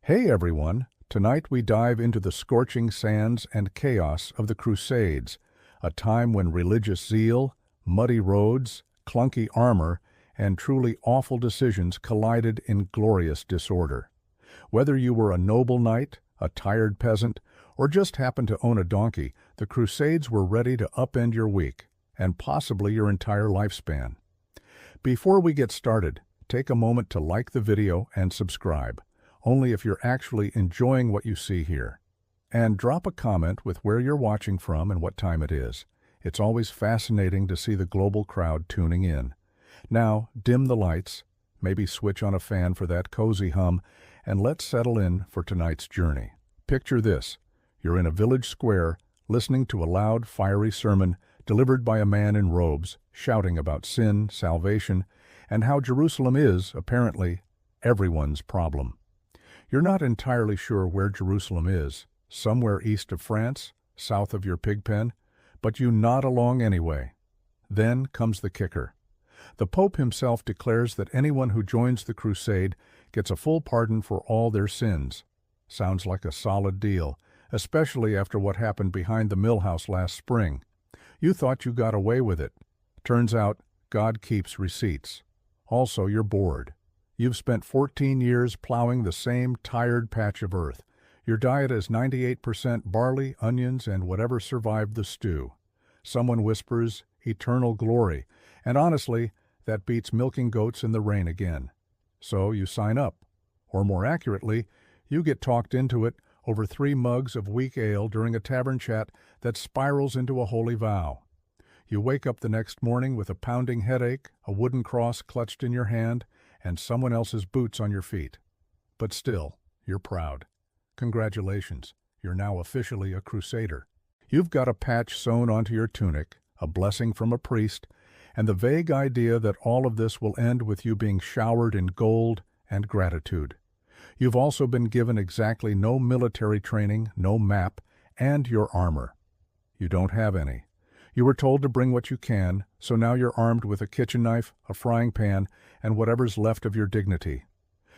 Hey everyone! Tonight we dive into the scorching sands and chaos of the Crusades, a time when religious zeal, muddy roads, clunky armor, and truly awful decisions collided in glorious disorder. Whether you were a noble knight, a tired peasant, or just happened to own a donkey, the Crusades were ready to upend your week, and possibly your entire lifespan. Before we get started, take a moment to like the video and subscribe, only if you're actually enjoying what you see here. And drop a comment with where you're watching from and what time it is. It's always fascinating to see the global crowd tuning in. Now, dim the lights, maybe switch on a fan for that cozy hum, and let's settle in for tonight's journey. Picture this. You're in a village square, listening to a loud, fiery sermon delivered by a man in robes, shouting about sin, salvation, and how Jerusalem is, apparently, everyone's problem. You're not entirely sure where Jerusalem is, somewhere east of France, south of your pig pen, but you nod along anyway. Then comes the kicker. The Pope himself declares that anyone who joins the crusade gets a full pardon for all their sins. Sounds like a solid deal, especially after what happened behind the mill house last spring. You thought you got away with it. Turns out, God keeps receipts. Also, you're bored. You've spent 14 years plowing the same tired patch of earth. Your diet is 98% barley, onions, and whatever survived the stew. Someone whispers, eternal glory, and honestly, that beats milking goats in the rain again. So you sign up. Or more accurately, you get talked into it over 3 mugs of weak ale during a tavern chat that spirals into a holy vow. You wake up the next morning with a pounding headache, a wooden cross clutched in your hand, and someone else's boots on your feet. But still, you're proud. Congratulations, you're now officially a Crusader. You've got a patch sewn onto your tunic, a blessing from a priest, and the vague idea that all of this will end with you being showered in gold and gratitude. You've also been given exactly no military training, no map, and your armor. You don't have any. You were told to bring what you can, so now you're armed with a kitchen knife, a frying pan, and whatever's left of your dignity.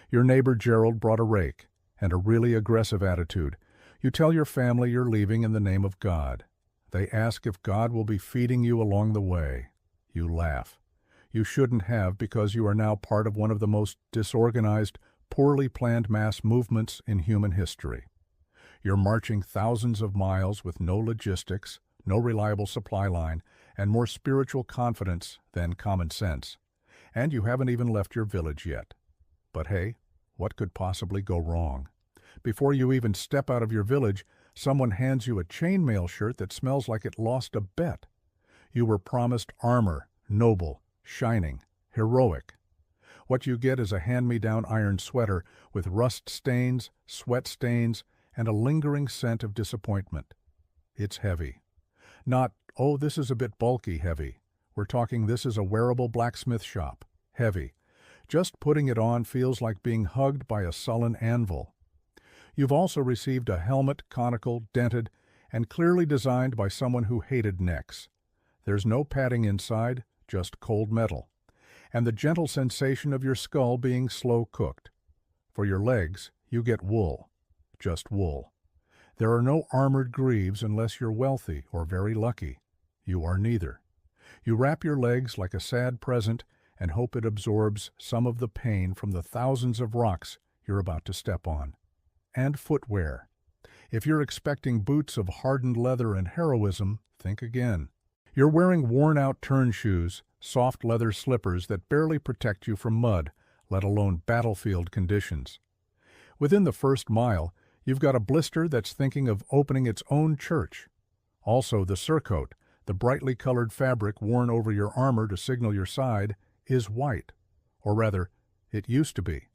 Your neighbor Gerald brought a rake and a really aggressive attitude. You tell your family you're leaving in the name of God. They ask if God will be feeding you along the way. You laugh. You shouldn't have, because you are now part of one of the most disorganized, poorly planned mass movements in human history. You're marching thousands of miles with no logistics, no reliable supply line, and more spiritual confidence than common sense. And you haven't even left your village yet. But hey, what could possibly go wrong? Before you even step out of your village, someone hands you a chainmail shirt that smells like it lost a bet. You were promised armor, noble, shining, heroic. What you get is a hand-me-down iron sweater with rust stains, sweat stains, and a lingering scent of disappointment. It's heavy. Not, oh, this is a bit bulky heavy. We're talking this is a wearable blacksmith shop. Heavy. Just putting it on feels like being hugged by a sullen anvil. You've also received a helmet, conical, dented, and clearly designed by someone who hated necks. There's no padding inside, just cold metal, and the gentle sensation of your skull being slow cooked. For your legs, you get wool. Just wool. There are no armored greaves unless you're wealthy or very lucky. You are neither. You wrap your legs like a sad present and hope it absorbs some of the pain from the thousands of rocks you're about to step on. And footwear. If you're expecting boots of hardened leather and heroism, think again. You're wearing worn-out turn shoes, soft leather slippers that barely protect you from mud, let alone battlefield conditions. Within the first mile, you've got a blister that's thinking of opening its own church. Also, the surcoat, the brightly colored fabric worn over your armor to signal your side, is white. Or rather, it used to be.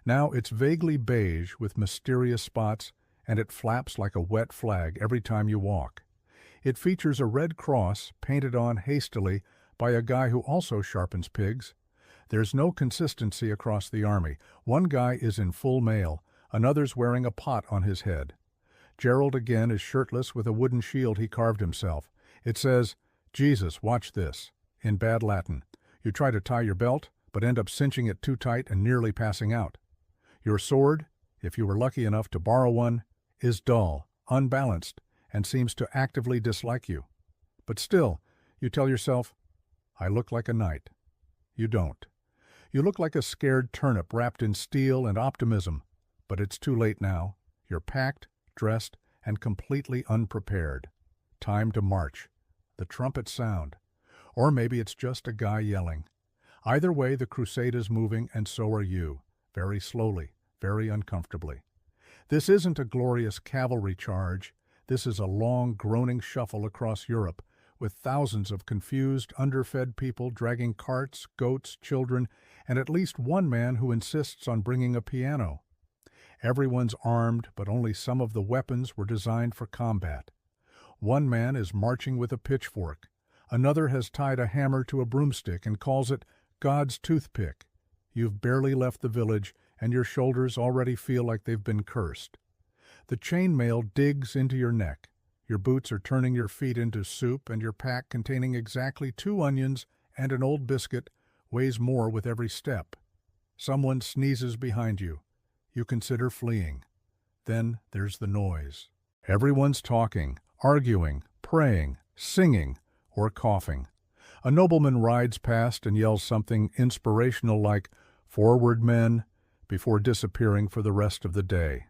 Now it's vaguely beige with mysterious spots, and it flaps like a wet flag every time you walk. It features a red cross painted on hastily by a guy who also sharpens pigs. There's no consistency across the army. One guy is in full mail, another's wearing a pot on his head. Gerald again is shirtless with a wooden shield he carved himself. It says, "Jesus, watch this," in bad Latin. You try to tie your belt, but end up cinching it too tight and nearly passing out. Your sword if you were lucky enough to borrow one, is dull, unbalanced, and seems to actively dislike you. But still, you tell yourself, I look like a knight. You don't. You look like a scared turnip wrapped in steel and optimism, but it's too late now. You're packed, dressed, and completely unprepared. Time to march. The trumpets sound. Or maybe it's just a guy yelling. Either way, the crusade is moving, and so are you, very slowly, very uncomfortably. This isn't a glorious cavalry charge. This is a long, groaning shuffle across Europe, with thousands of confused, underfed people dragging carts, goats, children, and at least one man who insists on bringing a piano. Everyone's armed, but only some of the weapons were designed for combat. One man is marching with a pitchfork. Another has tied a hammer to a broomstick and calls it God's toothpick. You've barely left the village, and your shoulders already feel like they've been cursed. The chainmail digs into your neck. Your boots are turning your feet into soup, and your pack, containing exactly 2 onions and an old biscuit, weighs more with every step. Someone sneezes behind you. You consider fleeing. Then there's the noise. Everyone's talking, arguing, praying, singing, or coughing. A nobleman rides past and yells something inspirational like, "Forward, men," before disappearing for the rest of the day.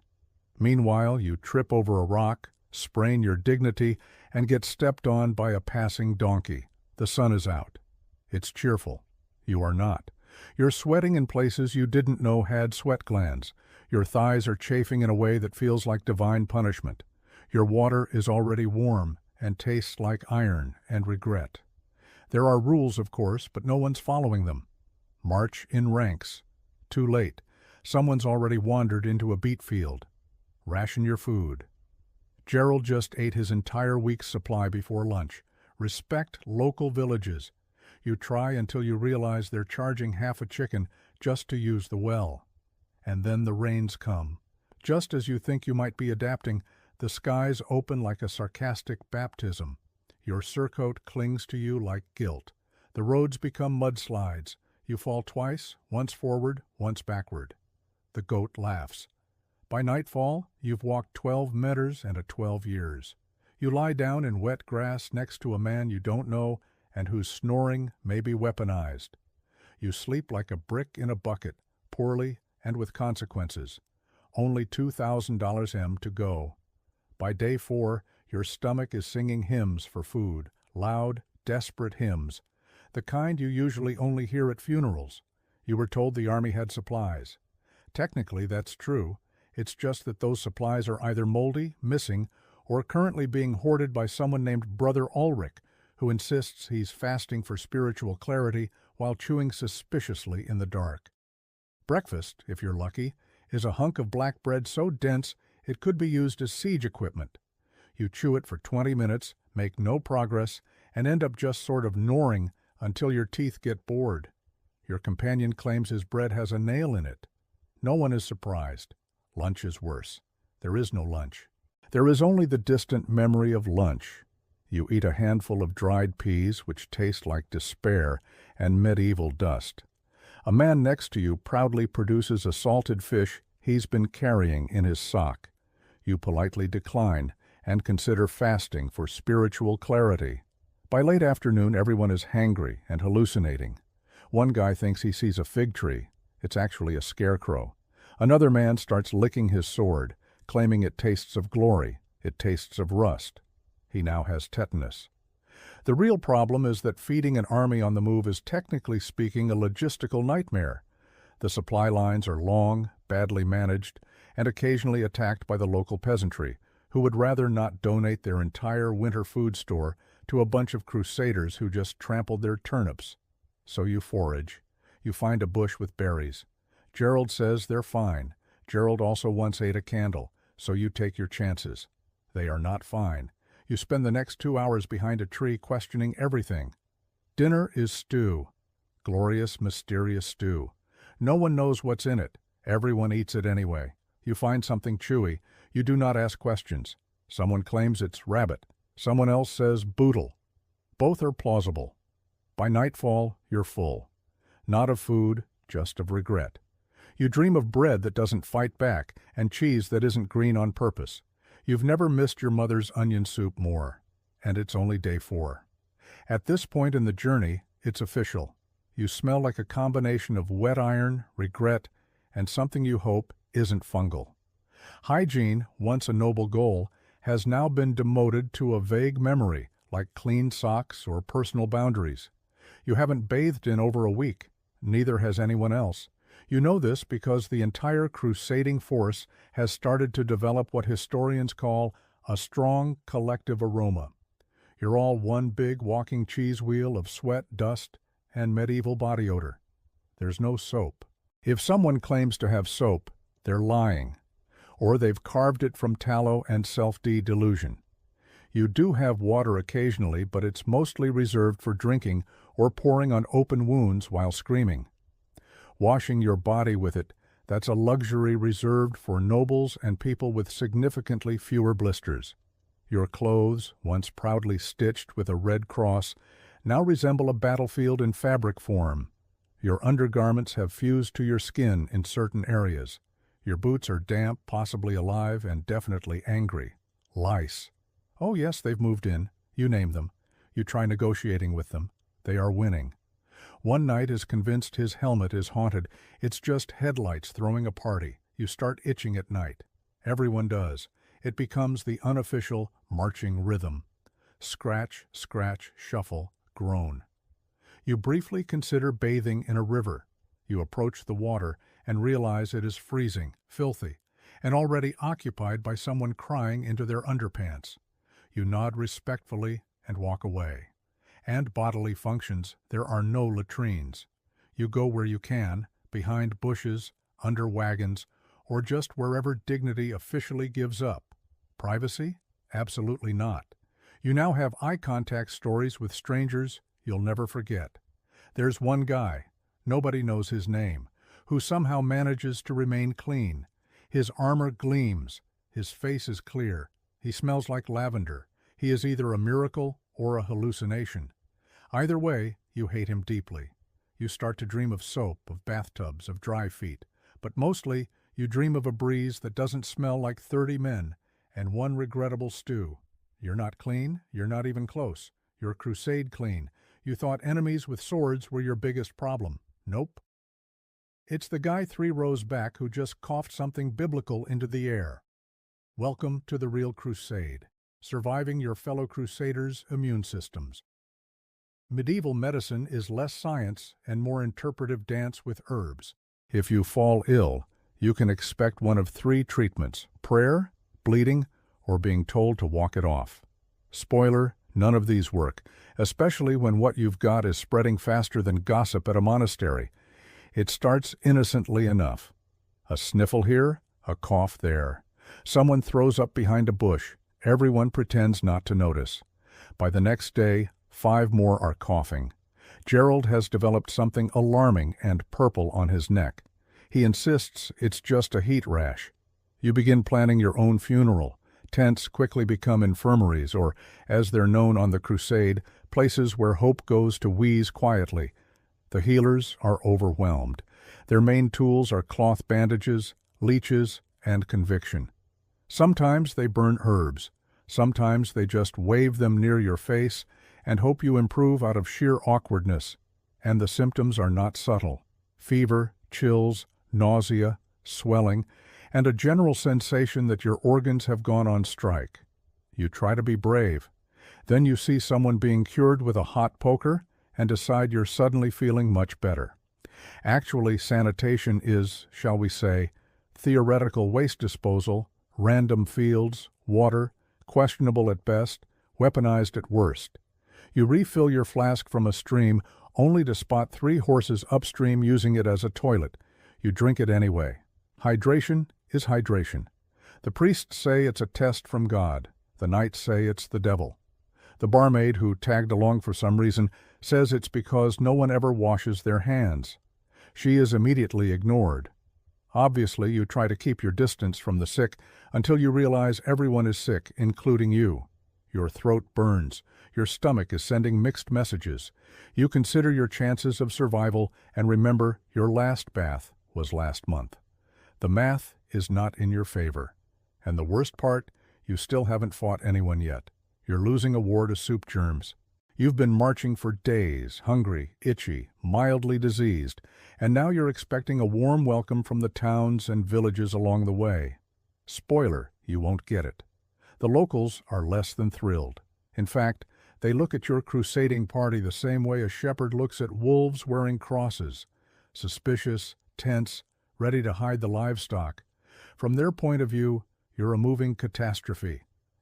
Meanwhile, you trip over a rock, sprain your dignity, and get stepped on by a passing donkey. The sun is out. It's cheerful. You are not. You're sweating in places you didn't know had sweat glands. Your thighs are chafing in a way that feels like divine punishment. Your water is already warm and tastes like iron and regret. There are rules, of course, but no one's following them. March in ranks. Too late. Someone's already wandered into a beet field. Ration your food. Gerald just ate his entire week's supply before lunch. Respect local villages. You try until you realize they're charging half a chicken just to use the well. And then the rains come. Just as you think you might be adapting, the skies open like a sarcastic baptism. Your surcoat clings to you like guilt. The roads become mudslides. You fall twice, once forward, once backward. The goat laughs. By nightfall, you've walked 12 meters and 12 years. You lie down in wet grass next to a man you don't know and whose snoring may be weaponized. You sleep like a brick in a bucket, poorly and with consequences. Only $2,000 M to go. By day 4, your stomach is singing hymns for food, loud, desperate hymns, the kind you usually only hear at funerals. You were told the army had supplies. Technically, that's true. It's just that those supplies are either moldy, missing, or currently being hoarded by someone named Brother Ulrich, who insists he's fasting for spiritual clarity while chewing suspiciously in the dark. Breakfast, if you're lucky, is a hunk of black bread so dense it could be used as siege equipment. You chew it for 20 minutes, make no progress, and end up just sort of snoring until your teeth get bored. Your companion claims his bread has a nail in it. No one is surprised. Lunch is worse. There is no lunch. There is only the distant memory of lunch. You eat a handful of dried peas, which taste like despair and medieval dust. A man next to you proudly produces a salted fish he's been carrying in his sock. You politely decline and consider fasting for spiritual clarity. By late afternoon, everyone is hangry and hallucinating. One guy thinks he sees a fig tree. It's actually a scarecrow. Another man starts licking his sword, claiming it tastes of glory, it tastes of rust. He now has tetanus. The real problem is that feeding an army on the move is technically speaking a logistical nightmare. The supply lines are long, badly managed, and occasionally attacked by the local peasantry, who would rather not donate their entire winter food store to a bunch of crusaders who just trampled their turnips. So you forage. You find a bush with berries. Gerald says they're fine. Gerald also once ate a candle, so you take your chances. They are not fine. You spend the next 2 hours behind a tree questioning everything. Dinner is stew. Glorious, mysterious stew. No one knows what's in it. Everyone eats it anyway. You find something chewy. You do not ask questions. Someone claims it's rabbit. Someone else says boodle. Both are plausible. By nightfall, you're full. Not of food, just of regret. You dream of bread that doesn't fight back and cheese that isn't green on purpose. You've never missed your mother's onion soup more. And it's only day 4. At this point in the journey, it's official. You smell like a combination of wet iron, regret, and something you hope isn't fungal. Hygiene, once a noble goal, has now been demoted to a vague memory, like clean socks or personal boundaries. You haven't bathed in over a week. Neither has anyone else. You know this because the entire crusading force has started to develop what historians call a strong collective aroma. You're all one big walking cheese wheel of sweat, dust, and medieval body odor. There's no soap. If someone claims to have soap, they're lying. Or they've carved it from tallow and self-delusion. You do have water occasionally, but it's mostly reserved for drinking or pouring on open wounds while screaming. Washing your body with it, that's a luxury reserved for nobles and people with significantly fewer blisters. Your clothes, once proudly stitched with a red cross, now resemble a battlefield in fabric form. Your undergarments have fused to your skin in certain areas. Your boots are damp, possibly alive, and definitely angry. Lice. Oh yes, they've moved in. You name them. You try negotiating with them. They are winning. One knight is convinced his helmet is haunted. It's just headlights throwing a party. You start itching at night. Everyone does. It becomes the unofficial marching rhythm. Scratch, scratch, shuffle, groan. You briefly consider bathing in a river. You approach the water and realize it is freezing, filthy, and already occupied by someone crying into their underpants. You nod respectfully and walk away. And bodily functions, there are no latrines. You go where you can, behind bushes, under wagons, or just wherever dignity officially gives up. Privacy? Absolutely not. You now have eye contact stories with strangers you'll never forget. There's one guy, nobody knows his name, who somehow manages to remain clean. His armor gleams, his face is clear, he smells like lavender. He is either a miracle or a hallucination. Either way, you hate him deeply. You start to dream of soap, of bathtubs, of dry feet, but mostly you dream of a breeze that doesn't smell like 30 men and one regrettable stew. You're not clean, you're not even close. You're crusade clean. You thought enemies with swords were your biggest problem. Nope. It's the guy 3 rows back who just coughed something biblical into the air. Welcome to the real crusade, surviving your fellow crusaders' immune systems. Medieval medicine is less science and more interpretive dance with herbs. If you fall ill, you can expect one of 3 treatments: prayer, bleeding, or being told to walk it off. Spoiler, none of these work, especially when what you've got is spreading faster than gossip at a monastery. It starts innocently enough. A sniffle here, a cough there. Someone throws up behind a bush. Everyone pretends not to notice. By the next day, 5 more are coughing. Gerald has developed something alarming and purple on his neck. He insists it's just a heat rash. You begin planning your own funeral. Tents quickly become infirmaries, or, as they're known on the crusade, places where hope goes to wheeze quietly. The healers are overwhelmed. Their main tools are cloth bandages, leeches, and conviction. Sometimes they burn herbs. Sometimes they just wave them near your face and hope you improve out of sheer awkwardness. And the symptoms are not subtle. Fever, chills, nausea, swelling, and a general sensation that your organs have gone on strike. You try to be brave. Then you see someone being cured with a hot poker and decide you're suddenly feeling much better. Actually, sanitation is, shall we say, theoretical waste disposal, random fields, water, questionable at best, weaponized at worst. You refill your flask from a stream only to spot 3 horses upstream using it as a toilet. You drink it anyway. Hydration is hydration. The priests say it's a test from God. The knights say it's the devil. The barmaid, who tagged along for some reason, says it's because no one ever washes their hands. She is immediately ignored. Obviously, you try to keep your distance from the sick until you realize everyone is sick, including you. Your throat burns. Your stomach is sending mixed messages. You consider your chances of survival and remember your last bath was last month. The math is not in your favor. And the worst part, you still haven't fought anyone yet. You're losing a war to soup germs. You've been marching for days, hungry, itchy, mildly diseased, and now you're expecting a warm welcome from the towns and villages along the way. Spoiler, you won't get it. The locals are less than thrilled. In fact, they look at your crusading party the same way a shepherd looks at wolves wearing crosses. Suspicious, tense, ready to hide the livestock. From their point of view, you're a moving catastrophe.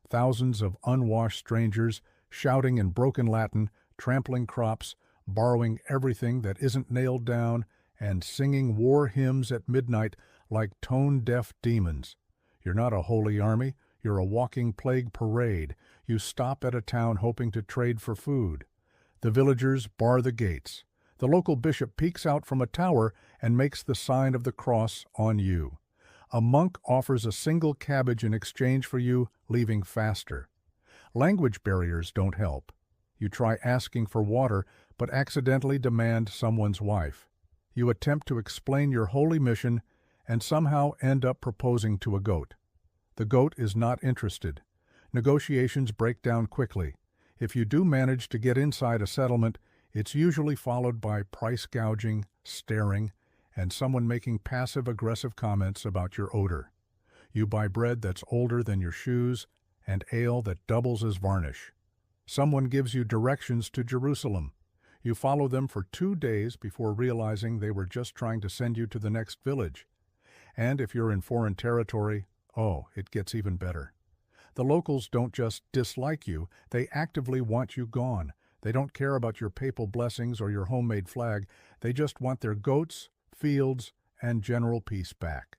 Thousands of unwashed strangers shouting in broken Latin, trampling crops, borrowing everything that isn't nailed down, and singing war hymns at midnight like tone-deaf demons. You're not a holy army, you're a walking plague parade. You stop at a town hoping to trade for food. The villagers bar the gates. The local bishop peeks out from a tower and makes the sign of the cross on you. A monk offers a single cabbage in exchange for you leaving faster. Language barriers don't help. You try asking for water, but accidentally demand someone's wife. You attempt to explain your holy mission and somehow end up proposing to a goat. The goat is not interested. Negotiations break down quickly. If you do manage to get inside a settlement, it's usually followed by price gouging, staring, and someone making passive-aggressive comments about your odor. You buy bread that's older than your shoes and ale that doubles as varnish. Someone gives you directions to Jerusalem. You follow them for 2 days before realizing they were just trying to send you to the next village. And if you're in foreign territory, oh, it gets even better. The locals don't just dislike you, they actively want you gone. They don't care about your papal blessings or your homemade flag. They just want their goats, fields, and general peace back.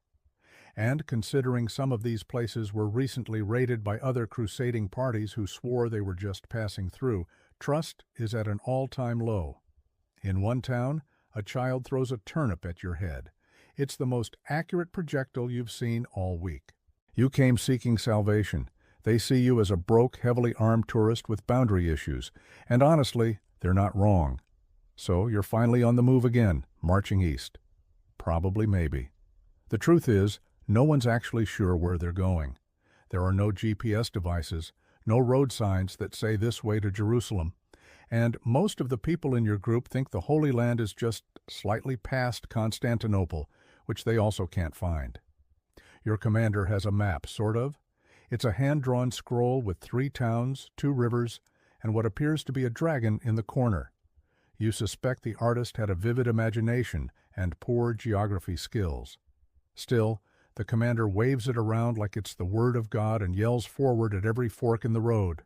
And considering some of these places were recently raided by other crusading parties who swore they were just passing through, trust is at an all-time low. In one town, a child throws a turnip at your head. It's the most accurate projectile you've seen all week. You came seeking salvation. They see you as a broke, heavily armed tourist with boundary issues, and honestly, they're not wrong. So you're finally on the move again, marching east. Probably, maybe. The truth is, no one's actually sure where they're going. There are no GPS devices, no road signs that say this way to Jerusalem, and most of the people in your group think the Holy Land is just slightly past Constantinople, which they also can't find. Your commander has a map, sort of. It's a hand-drawn scroll with 3 towns, 2 rivers, and what appears to be a dragon in the corner. You suspect the artist had a vivid imagination and poor geography skills. Still, the commander waves it around like it's the word of God and yells forward at every fork in the road.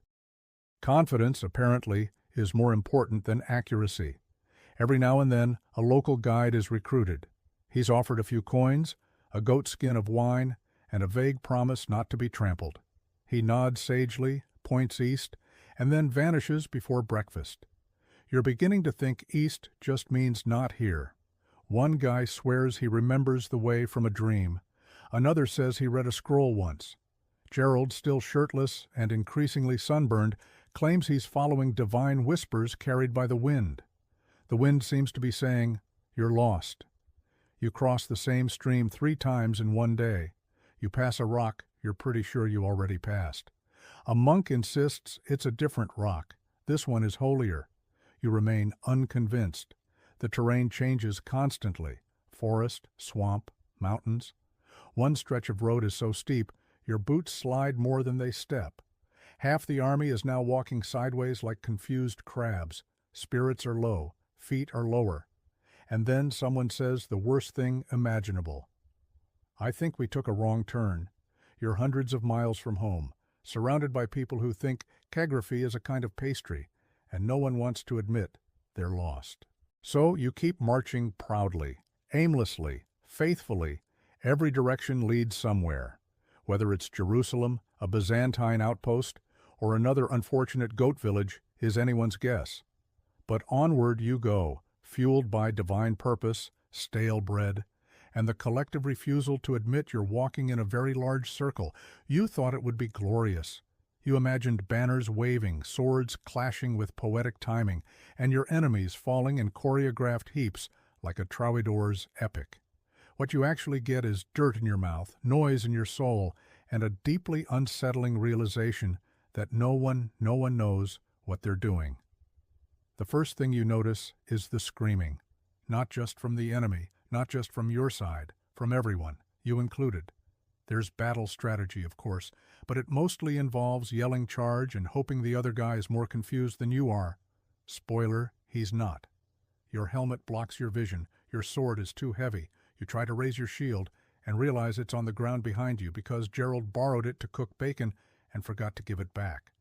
Confidence, apparently, is more important than accuracy. Every now and then, a local guide is recruited. He's offered a few coins, a goat skin of wine, and a vague promise not to be trampled. He nods sagely, points east, and then vanishes before breakfast. You're beginning to think east just means not here. One guy swears he remembers the way from a dream. Another says he read a scroll once. Gerald, still shirtless and increasingly sunburned, claims he's following divine whispers carried by the wind. The wind seems to be saying, "You're lost." You cross the same stream 3 times in one day. You pass a rock you're pretty sure you already passed. A monk insists it's a different rock. This one is holier. You remain unconvinced. The terrain changes constantly. Forest, swamp, mountains. One stretch of road is so steep, your boots slide more than they step. Half the army is now walking sideways like confused crabs. Spirits are low, feet are lower. And then someone says the worst thing imaginable. I think we took a wrong turn. You're hundreds of miles from home, surrounded by people who think calligraphy is a kind of pastry, and no one wants to admit they're lost. So you keep marching proudly, aimlessly, faithfully. Every direction leads somewhere. Whether it's Jerusalem, a Byzantine outpost, or another unfortunate goat village is anyone's guess. But onward you go, fueled by divine purpose, stale bread, and the collective refusal to admit you're walking in a very large circle. You thought it would be glorious. You imagined banners waving, swords clashing with poetic timing, and your enemies falling in choreographed heaps like a troubadour's epic. What you actually get is dirt in your mouth, noise in your soul, and a deeply unsettling realization that no one knows what they're doing. The first thing you notice is the screaming, not just from the enemy, not just from your side, from everyone, you included. There's battle strategy, of course, but it mostly involves yelling charge and hoping the other guy is more confused than you are. Spoiler, he's not. Your helmet blocks your vision, your sword is too heavy. You try to raise your shield and realize it's on the ground behind you because Gerald borrowed it to cook bacon and forgot to give it back.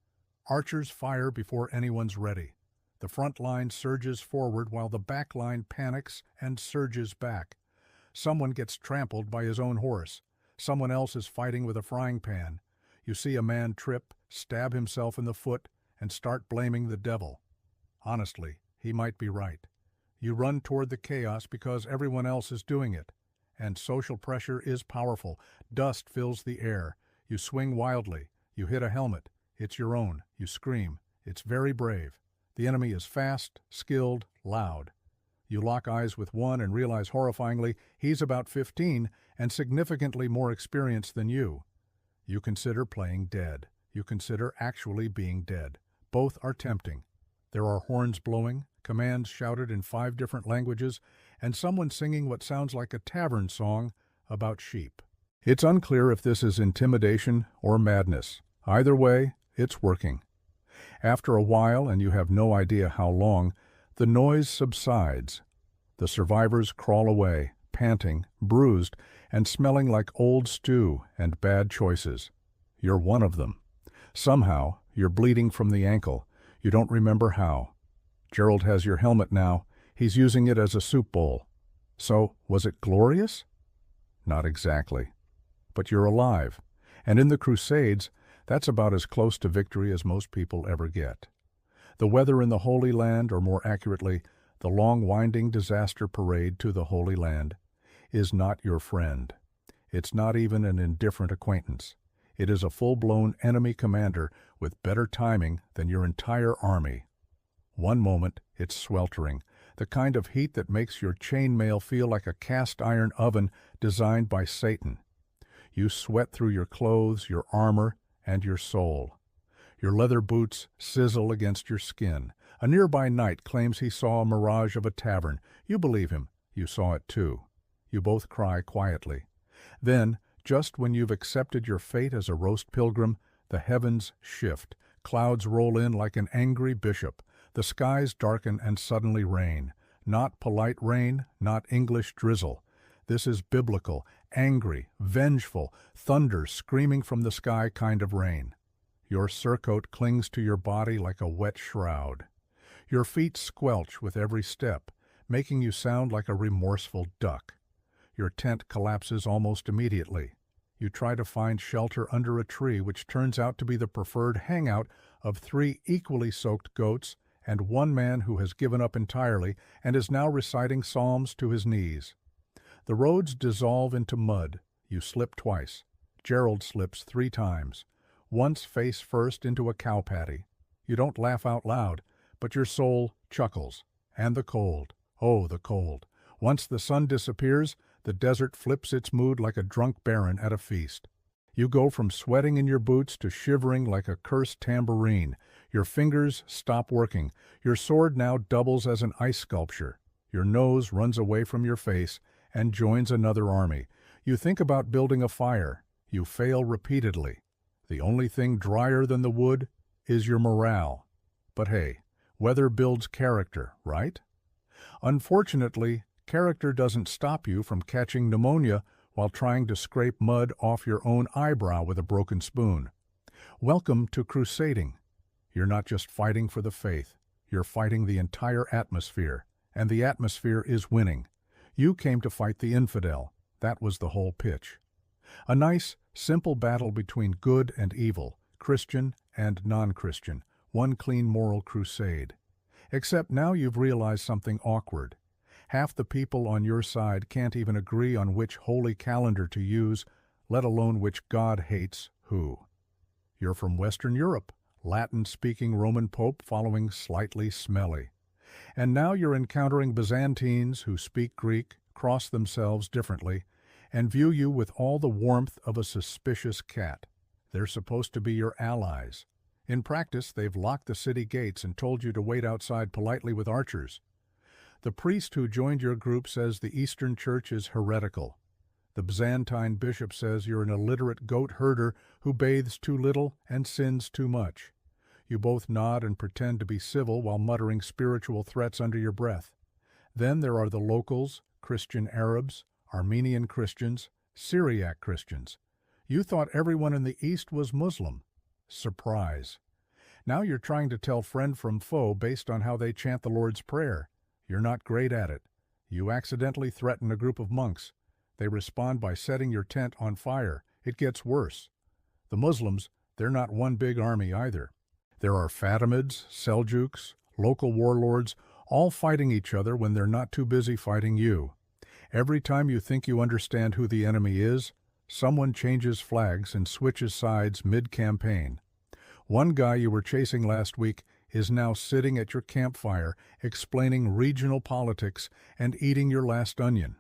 Archers fire before anyone's ready. The front line surges forward while the back line panics and surges back. Someone gets trampled by his own horse. Someone else is fighting with a frying pan. You see a man trip, stab himself in the foot, and start blaming the devil. Honestly, he might be right. You run toward the chaos because everyone else is doing it. And social pressure is powerful. Dust fills the air. You swing wildly. You hit a helmet. It's your own. You scream. It's very brave. The enemy is fast, skilled, loud. You lock eyes with one and realize horrifyingly he's about 15 and significantly more experienced than you. You consider playing dead. You consider actually being dead. Both are tempting. There are horns blowing, commands shouted in 5 different languages, and someone singing what sounds like a tavern song about sheep. It's unclear if this is intimidation or madness. Either way, it's working. After a while, and you have no idea how long, the noise subsides. The survivors crawl away, panting, bruised, and smelling like old stew and bad choices. You're one of them. Somehow, you're bleeding from the ankle. You don't remember how. Gerald has your helmet now. He's using it as a soup bowl. So, was it glorious? Not exactly. But you're alive. And in the Crusades, that's about as close to victory as most people ever get. The weather in the Holy Land, or more accurately, the long winding disaster parade to the Holy Land, is not your friend. It's not even an indifferent acquaintance. It is a full-blown enemy commander with better timing than your entire army. One moment, it's sweltering, the kind of heat that makes your chainmail feel like a cast-iron oven designed by Satan. You sweat through your clothes, your armor, and your soul. Your leather boots sizzle against your skin. A nearby knight claims he saw a mirage of a tavern. You believe him. You saw it too. You both cry quietly. Then, just when you've accepted your fate as a roast pilgrim, the heavens shift. Clouds roll in like an angry bishop. The skies darken and suddenly rain. Not polite rain, not English drizzle. This is biblical, angry, vengeful, thunder screaming from the sky kind of rain. Your surcoat clings to your body like a wet shroud. Your feet squelch with every step, making you sound like a remorseful duck. Your tent collapses almost immediately. You try to find shelter under a tree, which turns out to be the preferred hangout of 3 equally soaked goats and one man who has given up entirely and is now reciting psalms to his knees. The roads dissolve into mud. You slip twice. Gerald slips 3 times. Once face first into a cow patty. You don't laugh out loud, but your soul chuckles. And the cold. Oh, the cold. Once the sun disappears, the desert flips its mood like a drunk baron at a feast. You go from sweating in your boots to shivering like a cursed tambourine. Your fingers stop working. Your sword now doubles as an ice sculpture. Your nose runs away from your face and joins another army. You think about building a fire. You fail repeatedly. The only thing drier than the wood is your morale. But hey, weather builds character, right? Unfortunately, character doesn't stop you from catching pneumonia while trying to scrape mud off your own eyebrow with a broken spoon. Welcome to crusading. You're not just fighting for the faith. You're fighting the entire atmosphere, and the atmosphere is winning. You came to fight the infidel. That was the whole pitch. A nice, simple battle between good and evil, Christian and non-Christian, one clean moral crusade. Except now you've realized something awkward. Half the people on your side can't even agree on which holy calendar to use, let alone which God hates who. You're from Western Europe, Latin-speaking Roman Pope following slightly smelly. And now you're encountering Byzantines who speak Greek, cross themselves differently, and view you with all the warmth of a suspicious cat. They're supposed to be your allies. In practice, they've locked the city gates and told you to wait outside politely with archers. The priest who joined your group says the Eastern Church is heretical. The Byzantine bishop says you're an illiterate goat herder who bathes too little and sins too much. You both nod and pretend to be civil while muttering spiritual threats under your breath. Then there are the locals, Christian Arabs, Armenian Christians, Syriac Christians. You thought everyone in the East was Muslim. Surprise. Now you're trying to tell friend from foe based on how they chant the Lord's Prayer. You're not great at it. You accidentally threaten a group of monks. They respond by setting your tent on fire. It gets worse. The Muslims, they're not one big army either. There are Fatimids, Seljuks, local warlords, all fighting each other when they're not too busy fighting you. Every time you think you understand who the enemy is, someone changes flags and switches sides mid-campaign. One guy you were chasing last week is now sitting at your campfire explaining regional politics and eating your last onion.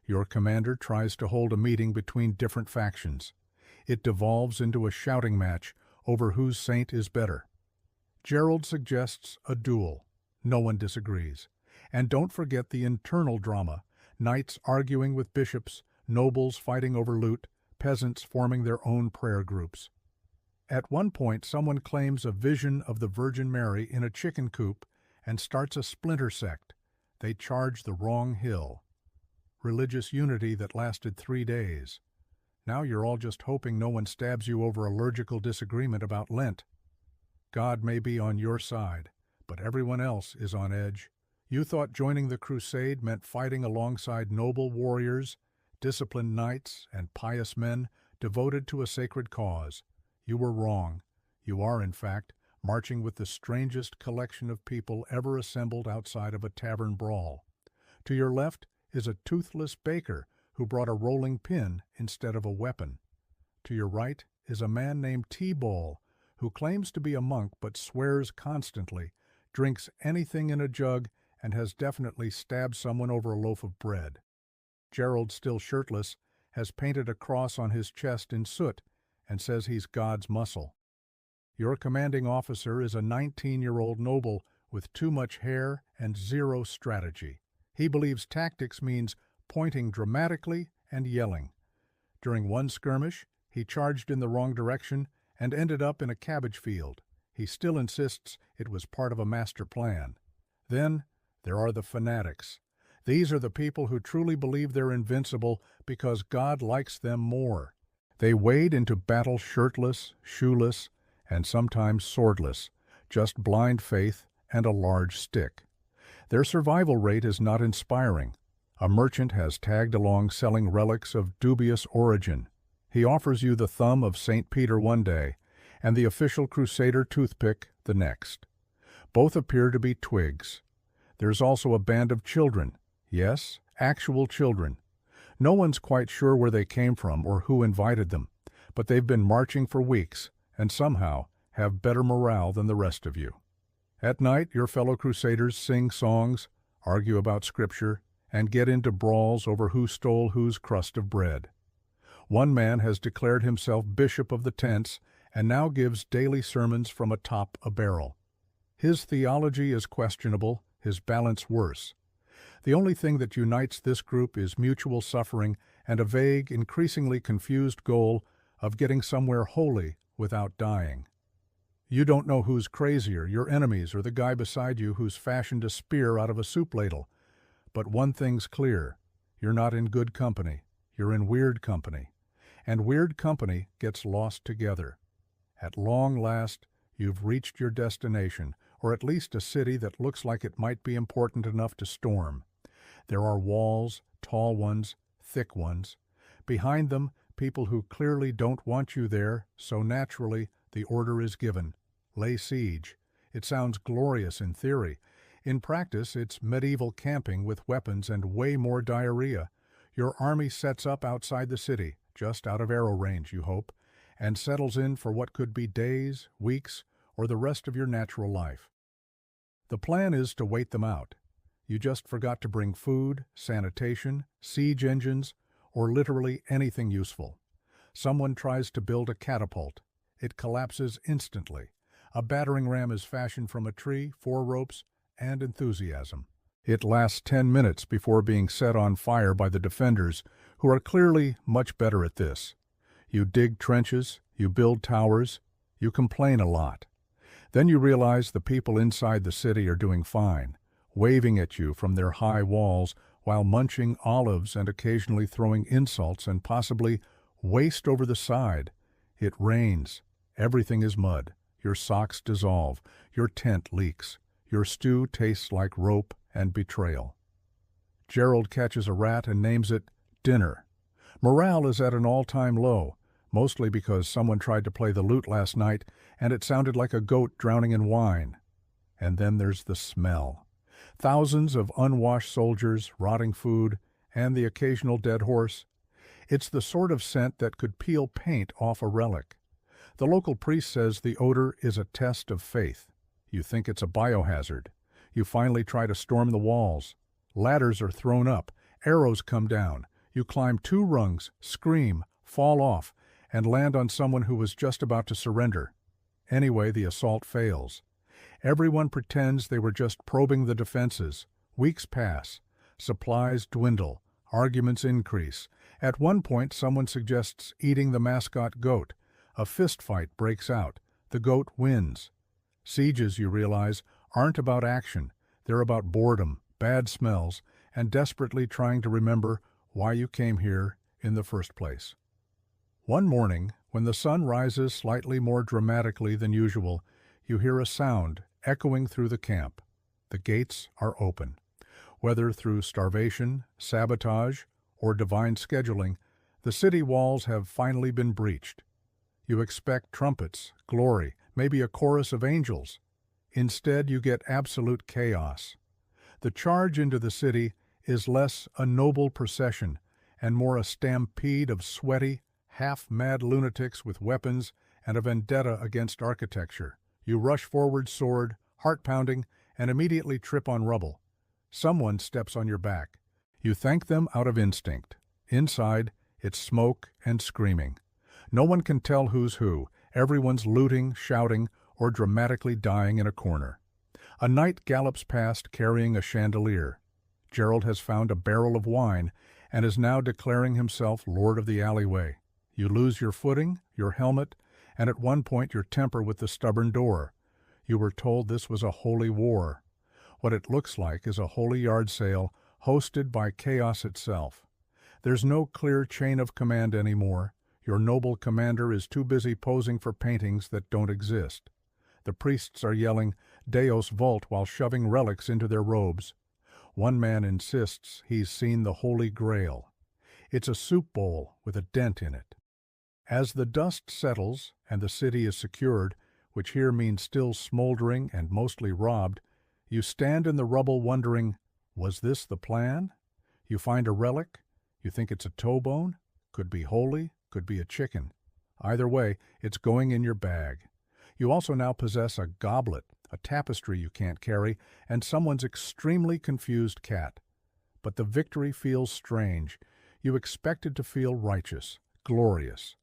Your commander tries to hold a meeting between different factions. It devolves into a shouting match over whose saint is better. Gerald suggests a duel. No one disagrees. And don't forget the internal drama, knights arguing with bishops, nobles fighting over loot, peasants forming their own prayer groups. At one point, someone claims a vision of the Virgin Mary in a chicken coop and starts a splinter sect. They charge the wrong hill. Religious unity that lasted 3 days. Now you're all just hoping no one stabs you over a liturgical disagreement about Lent. God may be on your side, but everyone else is on edge. You thought joining the crusade meant fighting alongside noble warriors, disciplined knights, and pious men devoted to a sacred cause. You were wrong. You are, in fact, marching with the strangest collection of people ever assembled outside of a tavern brawl. To your left is a toothless baker who brought a rolling pin instead of a weapon. To your right is a man named T-Ball, who claims to be a monk but swears constantly, drinks anything in a jug, and has definitely stabbed someone over a loaf of bread. Gerald, still shirtless, has painted a cross on his chest in soot and says he's God's muscle. Your commanding officer is a 19-year-old noble with too much hair and zero strategy. He believes tactics means pointing dramatically and yelling. During one skirmish, he charged in the wrong direction and ended up in a cabbage field. He still insists it was part of a master plan. Then there are the fanatics. These are the people who truly believe they're invincible because God likes them more. They wade into battle shirtless, shoeless, and sometimes swordless, just blind faith and a large stick. Their survival rate is not inspiring. A merchant has tagged along selling relics of dubious origin. He offers you the thumb of St. Peter one day and the official Crusader toothpick the next. Both appear to be twigs. There's also a band of children. Yes, actual children. No one's quite sure where they came from or who invited them, but they've been marching for weeks and somehow have better morale than the rest of you. At night, your fellow Crusaders sing songs, argue about Scripture, and get into brawls over who stole whose crust of bread. One man has declared himself bishop of the tents and now gives daily sermons from atop a barrel. His theology is questionable, his balance worse. The only thing that unites this group is mutual suffering and a vague, increasingly confused goal of getting somewhere holy without dying. You don't know who's crazier, your enemies or the guy beside you who's fashioned a spear out of a soup ladle. But one thing's clear, you're not in good company, you're in weird company. And weird company gets lost together. At long last, you've reached your destination, or at least a city that looks like it might be important enough to storm. There are walls, tall ones, thick ones. Behind them, people who clearly don't want you there, so naturally, the order is given. Lay siege. It sounds glorious in theory. In practice, it's medieval camping with weapons and way more diarrhea. Your army sets up outside the city, just out of arrow range, you hope, and settles in for what could be days, weeks, or the rest of your natural life. The plan is to wait them out. You just forgot to bring food, sanitation, siege engines, or literally anything useful. Someone tries to build a catapult. It collapses instantly. A battering ram is fashioned from a tree, 4 ropes, and enthusiasm. It lasts 10 minutes before being set on fire by the defenders, who are clearly much better at this. You dig trenches, you build towers, you complain a lot. Then you realize the people inside the city are doing fine, waving at you from their high walls while munching olives and occasionally throwing insults and possibly waste over the side. It rains. Everything is mud. Your socks dissolve. Your tent leaks. Your stew tastes like rope and betrayal. Gerald catches a rat and names it dinner. Morale is at an all-time low, mostly because someone tried to play the lute last night and it sounded like a goat drowning in wine. And then there's the smell. Thousands of unwashed soldiers, rotting food, and the occasional dead horse. It's the sort of scent that could peel paint off a relic. The local priest says the odor is a test of faith. You think it's a biohazard. You finally try to storm the walls. Ladders are thrown up. Arrows come down. You climb 2 rungs, scream, fall off, and land on someone who was just about to surrender. Anyway, the assault fails. Everyone pretends they were just probing the defenses. Weeks pass. Supplies dwindle. Arguments increase. At one point, someone suggests eating the mascot goat. A fist fight breaks out. The goat wins. Sieges, you realize, aren't about action. They're about boredom, bad smells, and desperately trying to remember why you came here in the first place. One morning, when the sun rises slightly more dramatically than usual, you hear a sound echoing through the camp. The gates are open. Whether through starvation, sabotage, or divine scheduling, the city walls have finally been breached. You expect trumpets, glory, maybe a chorus of angels. Instead, you get absolute chaos. The charge into the city is less a noble procession and more a stampede of sweaty, half-mad lunatics with weapons and a vendetta against architecture. You rush forward sword, heart-pounding, and immediately trip on rubble. Someone steps on your back. You thank them out of instinct. Inside, it's smoke and screaming. No one can tell who's who. Everyone's looting, shouting, or dramatically dying in a corner. A knight gallops past carrying a chandelier. Gerald has found a barrel of wine and is now declaring himself lord of the alleyway. You lose your footing, your helmet, and at one point your temper with the stubborn door. You were told this was a holy war. What it looks like is a holy yard sale hosted by chaos itself. There's no clear chain of command anymore. Your noble commander is too busy posing for paintings that don't exist. The priests are yelling Deus Vult while shoving relics into their robes. One man insists he's seen the Holy Grail. It's a soup bowl with a dent in it. As the dust settles and the city is secured, which here means still smoldering and mostly robbed, you stand in the rubble wondering, was this the plan? You find a relic. You think it's a toe bone. Could be holy, could be a chicken. Either way, it's going in your bag. You also now possess a goblet, a tapestry you can't carry, and someone's extremely confused cat. But the victory feels strange. You expected to feel righteous, glorious.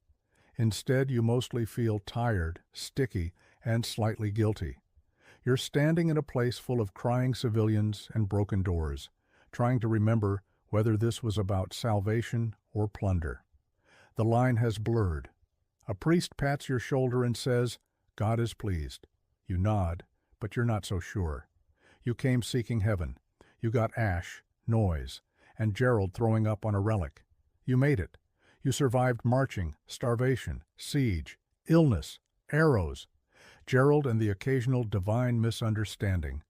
Instead, you mostly feel tired, sticky, and slightly guilty. You're standing in a place full of crying civilians and broken doors, trying to remember whether this was about salvation or plunder. The line has blurred. A priest pats your shoulder and says, God is pleased. You nod, but you're not so sure. You came seeking heaven. You got ash, noise, and Gerald throwing up on a relic. You made it. You survived marching, starvation, siege, illness, arrows, Gerald and the occasional divine misunderstanding.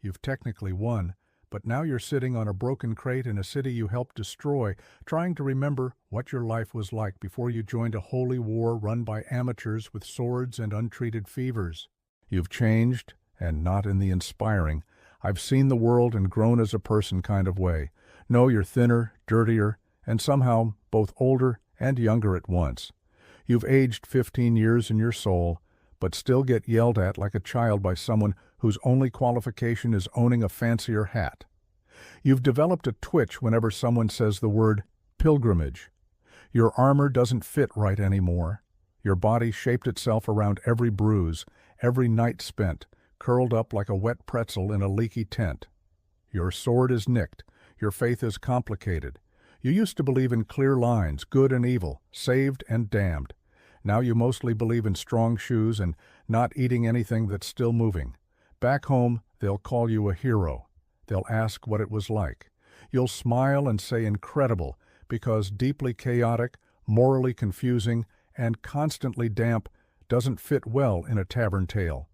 You've technically won, but now you're sitting on a broken crate in a city you helped destroy, trying to remember what your life was like before you joined a holy war run by amateurs with swords and untreated fevers. You've changed, and not in the inspiring, I've seen the world and grown as a person kind of way. No, you're thinner, dirtier, and somehow both older and younger at once. You've aged 15 years in your soul, but still get yelled at like a child by someone whose only qualification is owning a fancier hat. You've developed a twitch whenever someone says the word pilgrimage. Your armor doesn't fit right anymore. Your body shaped itself around every bruise, every night spent, curled up like a wet pretzel in a leaky tent. Your sword is nicked. Your faith is complicated. You used to believe in clear lines, good and evil, saved and damned. Now you mostly believe in strong shoes and not eating anything that's still moving. Back home, they'll call you a hero. They'll ask what it was like. You'll smile and say incredible, because deeply chaotic, morally confusing, and constantly damp doesn't fit well in a tavern tale.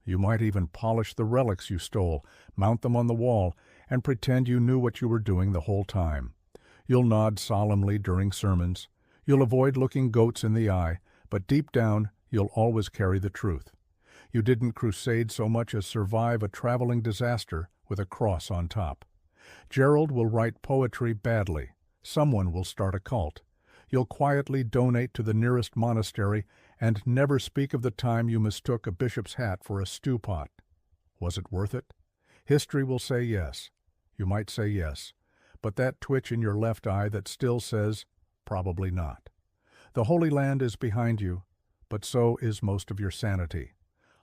You might even polish the relics you stole, mount them on the wall, and pretend you knew what you were doing the whole time. You'll nod solemnly during sermons. You'll avoid looking goats in the eye, but deep down, you'll always carry the truth. You didn't crusade so much as survive a traveling disaster with a cross on top. Gerald will write poetry badly. Someone will start a cult. You'll quietly donate to the nearest monastery and never speak of the time you mistook a bishop's hat for a stew pot. Was it worth it? History will say yes. You might say yes, but that twitch in your left eye that still says, probably not. The Holy Land is behind you, but so is most of your sanity.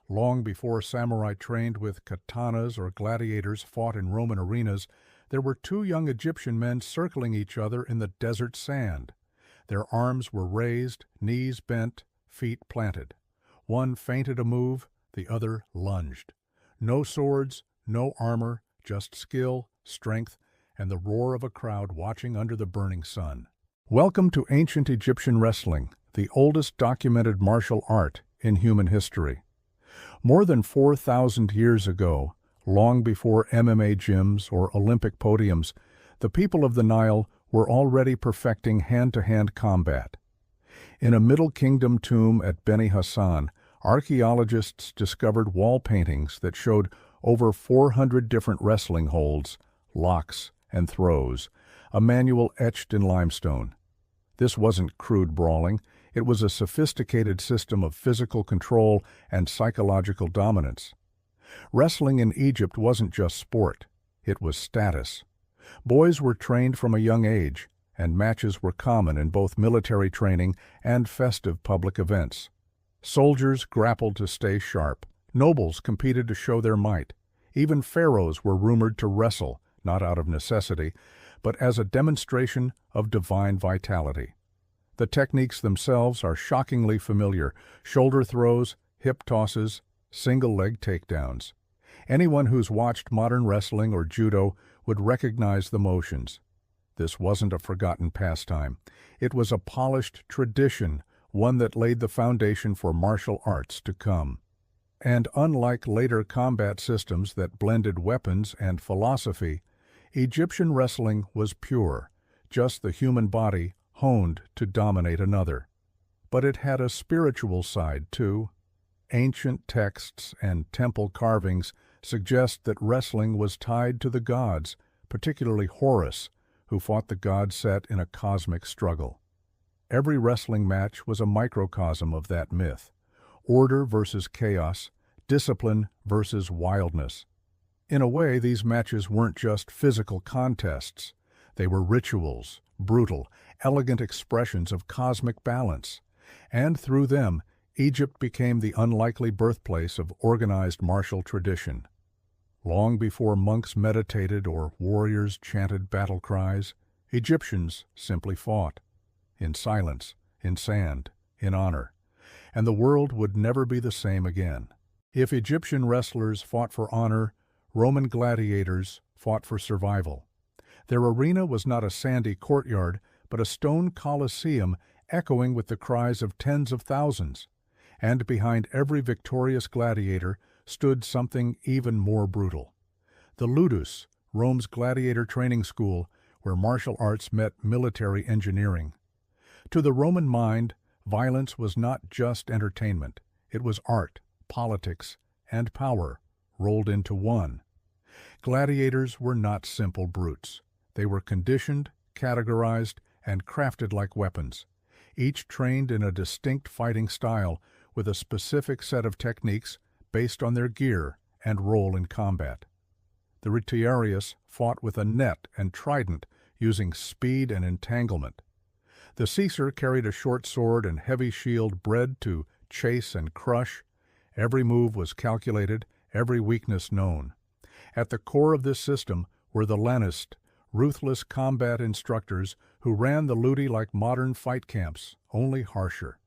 Long before samurai trained with katanas or gladiators fought in Roman arenas, there were two young Egyptian men circling each other in the desert sand. Their arms were raised, knees bent, feet planted. One feinted a move, the other lunged. No swords, no armor, just skill, strength, and the roar of a crowd watching under the burning sun. Welcome to ancient Egyptian wrestling, the oldest documented martial art in human history. More than 4,000 years ago, long before MMA gyms or Olympic podiums, the people of the Nile were already perfecting hand-to-hand combat. In a Middle Kingdom tomb at Beni Hassan, archaeologists discovered wall paintings that showed over 400 different wrestling holds, locks, and throws, a manual etched in limestone. This wasn't crude brawling. It was a sophisticated system of physical control and psychological dominance. Wrestling in Egypt wasn't just sport. It was status. Boys were trained from a young age, and matches were common in both military training and festive public events. Soldiers grappled to stay sharp. Nobles competed to show their might. Even pharaohs were rumored to wrestle, not out of necessity, but as a demonstration of divine vitality. The techniques themselves are shockingly familiar: shoulder throws, hip tosses, single-leg takedowns. Anyone who's watched modern wrestling or judo would recognize the motions. This wasn't a forgotten pastime. It was a polished tradition, one that laid the foundation for martial arts to come. And unlike later combat systems that blended weapons and philosophy, Egyptian wrestling was pure, just the human body honed to dominate another. But it had a spiritual side, too. Ancient texts and temple carvings suggest that wrestling was tied to the gods, particularly Horus, who fought the god Set in a cosmic struggle. Every wrestling match was a microcosm of that myth: order versus chaos, discipline versus wildness. In a way, these matches weren't just physical contests. They were rituals, brutal, elegant expressions of cosmic balance. And through them, Egypt became the unlikely birthplace of organized martial tradition. Long before monks meditated or warriors chanted battle cries, Egyptians simply fought. In silence, in sand, in honor. And the world would never be the same again. If Egyptian wrestlers fought for honor, Roman gladiators fought for survival. Their arena was not a sandy courtyard, but a stone coliseum echoing with the cries of tens of thousands. And behind every victorious gladiator stood something even more brutal: the ludus, Rome's gladiator training school, where martial arts met military engineering. To the Roman mind, violence was not just entertainment. It was art, politics, and power rolled into one. Gladiators were not simple brutes. They were conditioned, categorized, and crafted like weapons, each trained in a distinct fighting style with a specific set of techniques based on their gear and role in combat. The retiarius fought with a net and trident, using speed and entanglement. The Caesar carried a short sword and heavy shield bred to chase and crush. Every move was calculated, every weakness known. At the core of this system were the lanist, ruthless combat instructors who ran the ludi like modern fight camps, only harsher.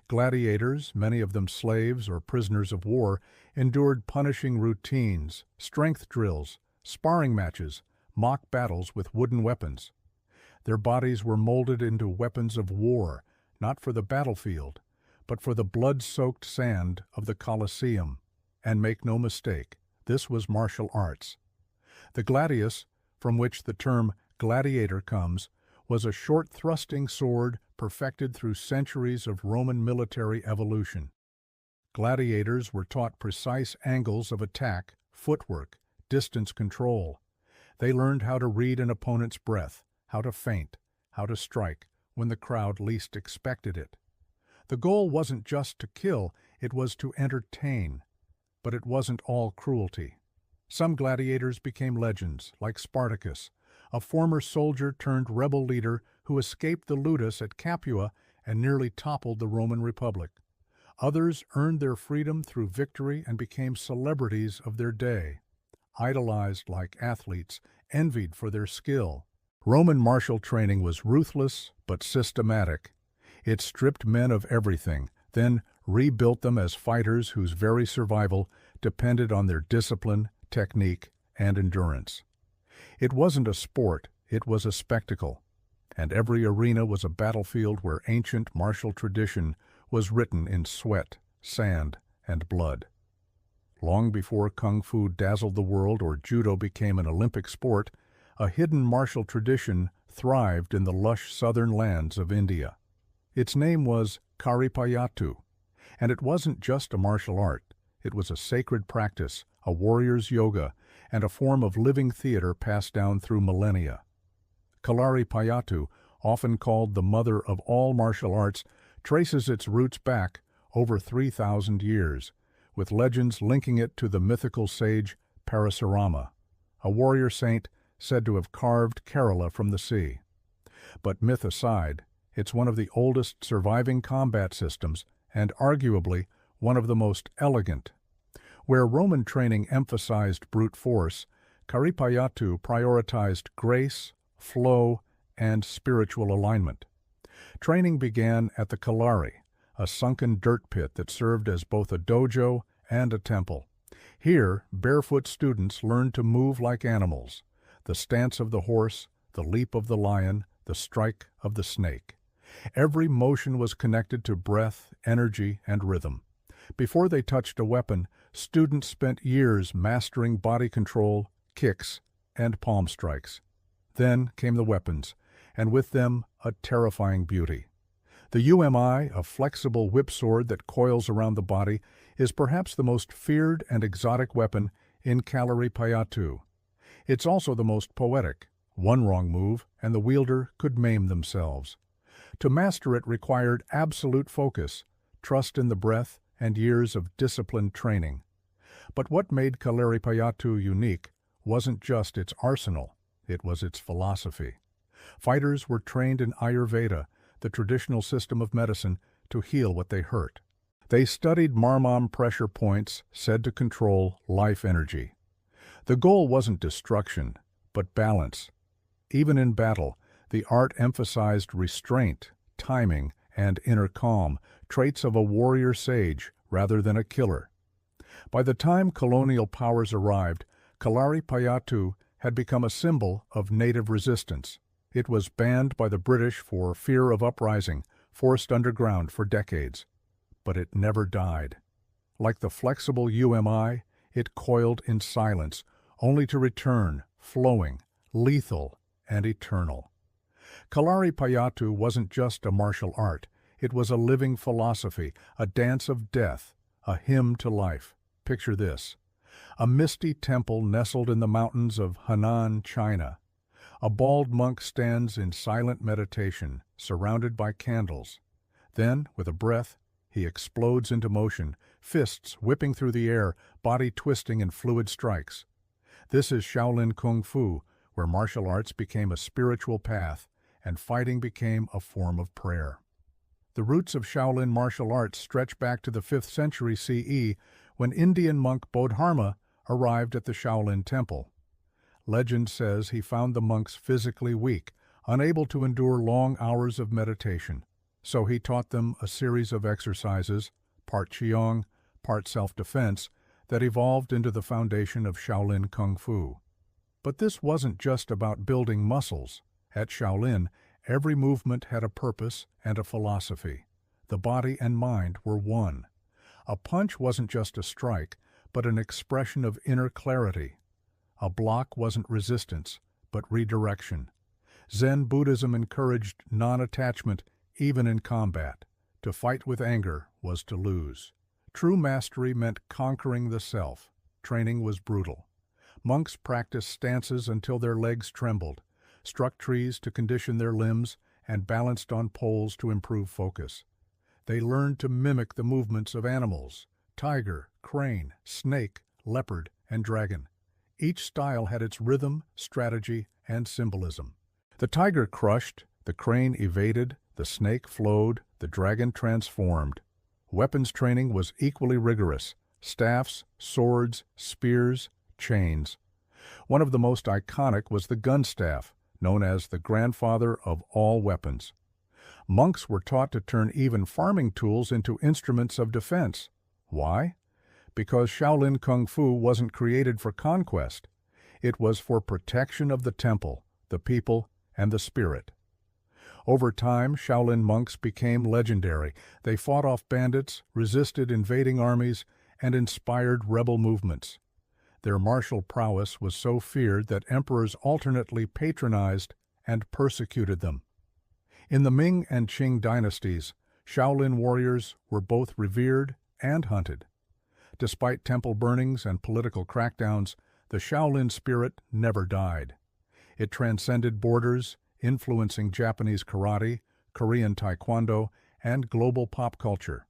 Gladiators, many of them slaves or prisoners of war, endured punishing routines, strength drills, sparring matches, mock battles with wooden weapons. Their bodies were molded into weapons of war, not for the battlefield, but for the blood-soaked sand of the Colosseum. And make no mistake, this was martial arts. The gladius, from which the term gladiator comes, was a short thrusting sword perfected through centuries of Roman military evolution. Gladiators were taught precise angles of attack, footwork, distance control. They learned how to read an opponent's breath, how to feint, how to strike when the crowd least expected it. The goal wasn't just to kill, it was to entertain. But it wasn't all cruelty. Some gladiators became legends, like Spartacus, a former soldier turned rebel leader who escaped the ludus at Capua and nearly toppled the Roman Republic. Others earned their freedom through victory and became celebrities of their day, idolized like athletes, envied for their skill. Roman martial training was ruthless but systematic. It stripped men of everything, then rebuilt them as fighters whose very survival depended on their discipline, technique, and endurance. It wasn't a sport, it was a spectacle, and every arena was a battlefield where ancient martial tradition was written in sweat, sand, and blood. Long before kung fu dazzled the world or judo became an Olympic sport, a hidden martial tradition thrived in the lush southern lands of India. Its name was Karipayattu, and it wasn't just a martial art. It was a sacred practice, a warrior's yoga, and a form of living theater passed down through millennia. Kalaripayattu, often called the mother of all martial arts, traces its roots back over 3,000 years, with legends linking it to the mythical sage Parasurama, a warrior saint said to have carved Kerala from the sea. But myth aside, it's one of the oldest surviving combat systems and arguably one of the most elegant. Where Roman training emphasized brute force, Karipayattu prioritized grace, flow, and spiritual alignment. Training began at the Kalari, a sunken dirt pit that served as both a dojo and a temple. Here, barefoot students learned to move like animals, the stance of the horse, the leap of the lion, the strike of the snake. Every motion was connected to breath, energy, and rhythm. Before they touched a weapon, students spent years mastering body control, kicks, and palm strikes. Then came the weapons, and with them a terrifying beauty. The UMI, a flexible whip sword that coils around the body, is perhaps the most feared and exotic weapon in Kalaripayattu. It's also the most poetic. One wrong move, and the wielder could maim themselves. To master it required absolute focus, trust in the breath, and years of disciplined training. But what made Kalaripayattu unique wasn't just its arsenal, it was its philosophy. Fighters were trained in Ayurveda, the traditional system of medicine, to heal what they hurt. They studied Marmam pressure points said to control life energy. The goal wasn't destruction, but balance. Even in battle, the art emphasized restraint, timing, and inner calm, traits of a warrior sage rather than a killer. By the time colonial powers arrived, Kalaripayattu had become a symbol of native resistance. It was banned by the British for fear of uprising, forced underground for decades. But it never died. Like the flexible UMI, it coiled in silence, only to return, flowing, lethal, and eternal. Kalaripayattu wasn't just a martial art, it was a living philosophy, a dance of death, a hymn to life. Picture this: a misty temple nestled in the mountains of Henan, China. A bald monk stands in silent meditation, surrounded by candles. Then, with a breath, he explodes into motion, fists whipping through the air, body twisting in fluid strikes. This is Shaolin Kung Fu, where martial arts became a spiritual path and fighting became a form of prayer. The roots of Shaolin martial arts stretch back to the 5th century CE when Indian monk Bodhidharma arrived at the Shaolin Temple. Legend says he found the monks physically weak, unable to endure long hours of meditation. So he taught them a series of exercises, part Qigong, part self-defense, that evolved into the foundation of Shaolin Kung Fu. But this wasn't just about building muscles. At Shaolin, every movement had a purpose and a philosophy. The body and mind were one. A punch wasn't just a strike, but an expression of inner clarity. A block wasn't resistance, but redirection. Zen Buddhism encouraged non-attachment even in combat. To fight with anger was to lose. True mastery meant conquering the self. Training was brutal. Monks practiced stances until their legs trembled, struck trees to condition their limbs, and balanced on poles to improve focus. They learned to mimic the movements of animals: tiger, crane, snake, leopard, and dragon. Each style had its rhythm, strategy, and symbolism. The tiger crushed, the crane evaded, the snake flowed, the dragon transformed. Weapons training was equally rigorous: staffs, swords, spears, chains. One of the most iconic was the gun staff, known as the grandfather of all weapons. Monks were taught to turn even farming tools into instruments of defense. Why? Because Shaolin Kung Fu wasn't created for conquest. It was for protection of the temple, the people, and the spirit. Over time, Shaolin monks became legendary. They fought off bandits, resisted invading armies, and inspired rebel movements. Their martial prowess was so feared that emperors alternately patronized and persecuted them. In the Ming and Qing dynasties, Shaolin warriors were both revered and hunted. Despite temple burnings and political crackdowns, the Shaolin spirit never died. It transcended borders, influencing Japanese karate, Korean taekwondo, and global pop culture.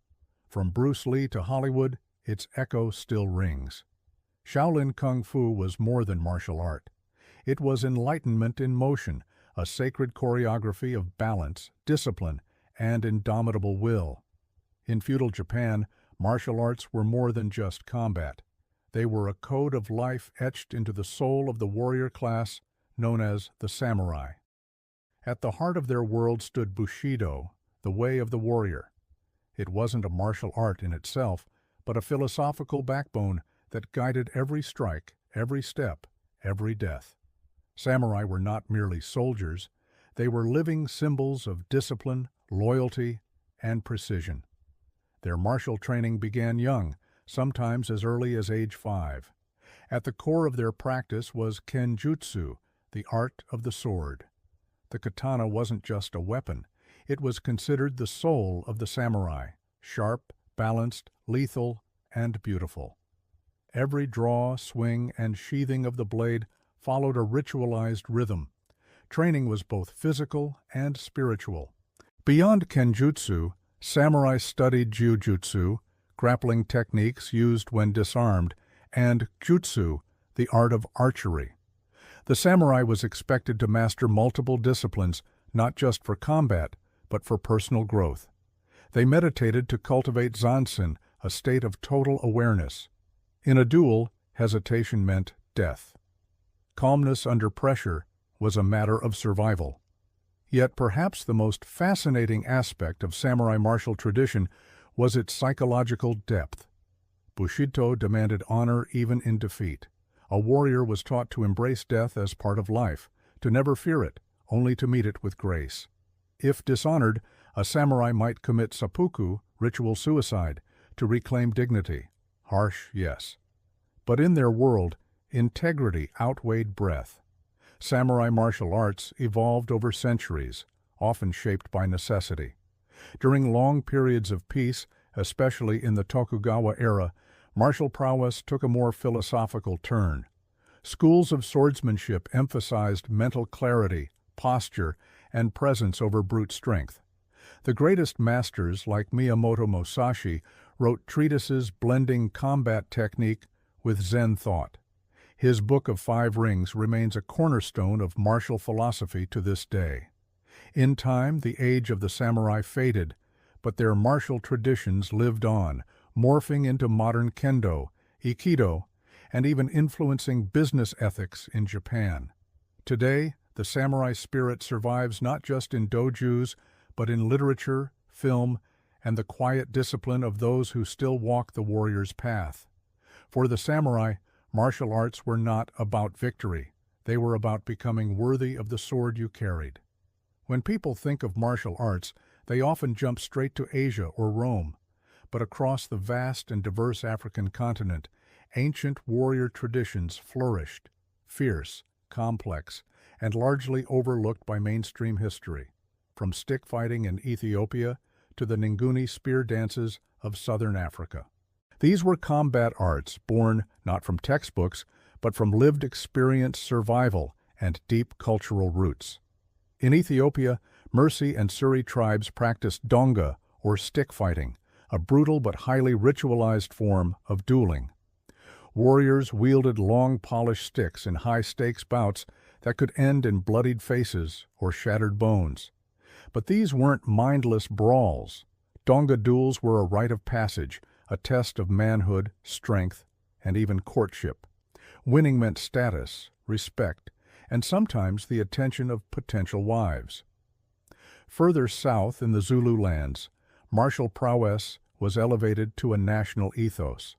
From Bruce Lee to Hollywood, its echo still rings. Shaolin Kung Fu was more than martial art. It was enlightenment in motion, a sacred choreography of balance, discipline, and indomitable will. In feudal Japan, martial arts were more than just combat. They were a code of life etched into the soul of the warrior class known as the samurai. At the heart of their world stood Bushido, the way of the warrior. It wasn't a martial art in itself, but a philosophical backbone that guided every strike, every step, every death. Samurai were not merely soldiers. They were living symbols of discipline, loyalty, and precision. Their martial training began young, sometimes as early as age 5. At the core of their practice was kenjutsu, the art of the sword. The katana wasn't just a weapon. It was considered the soul of the samurai, sharp, balanced, lethal, and beautiful. Every draw, swing, and sheathing of the blade followed a ritualized rhythm. Training was both physical and spiritual. Beyond kenjutsu, samurai studied jujutsu, grappling techniques used when disarmed, and jutsu, the art of archery. The samurai was expected to master multiple disciplines, not just for combat, but for personal growth. They meditated to cultivate zansen, a state of total awareness. In a duel, hesitation meant death. Calmness under pressure was a matter of survival. Yet perhaps the most fascinating aspect of samurai martial tradition was its psychological depth. Bushido demanded honor even in defeat. A warrior was taught to embrace death as part of life, to never fear it, only to meet it with grace. If dishonored, a samurai might commit seppuku, ritual suicide, to reclaim dignity. Harsh, yes. But in their world, integrity outweighed breath. Samurai martial arts evolved over centuries, often shaped by necessity. During long periods of peace, especially in the Tokugawa era, martial prowess took a more philosophical turn. Schools of swordsmanship emphasized mental clarity, posture, and presence over brute strength. The greatest masters, like Miyamoto Musashi, wrote treatises blending combat technique with Zen thought. His Book of Five Rings remains a cornerstone of martial philosophy to this day. In time, the age of the samurai faded, but their martial traditions lived on, morphing into modern kendo, aikido, and even influencing business ethics in Japan. Today, the samurai spirit survives not just in dojus, but in literature, film, and the quiet discipline of those who still walk the warrior's path. For the samurai, martial arts were not about victory. They were about becoming worthy of the sword you carried. When people think of martial arts, they often jump straight to Asia or Rome. But across the vast and diverse African continent, ancient warrior traditions flourished, fierce, complex, and largely overlooked by mainstream history, from stick fighting in Ethiopia to the Nguni spear dances of southern Africa. These were combat arts born not from textbooks, but from lived experience, survival, and deep cultural roots. In Ethiopia, Mursi and Suri tribes practiced donga, or stick fighting, a brutal but highly ritualized form of dueling. Warriors wielded long polished sticks in high-stakes bouts that could end in bloodied faces or shattered bones. But these weren't mindless brawls. Donga duels were a rite of passage, a test of manhood, strength, and even courtship. Winning meant status, respect, and sometimes the attention of potential wives. Further south in the Zulu lands, martial prowess was elevated to a national ethos.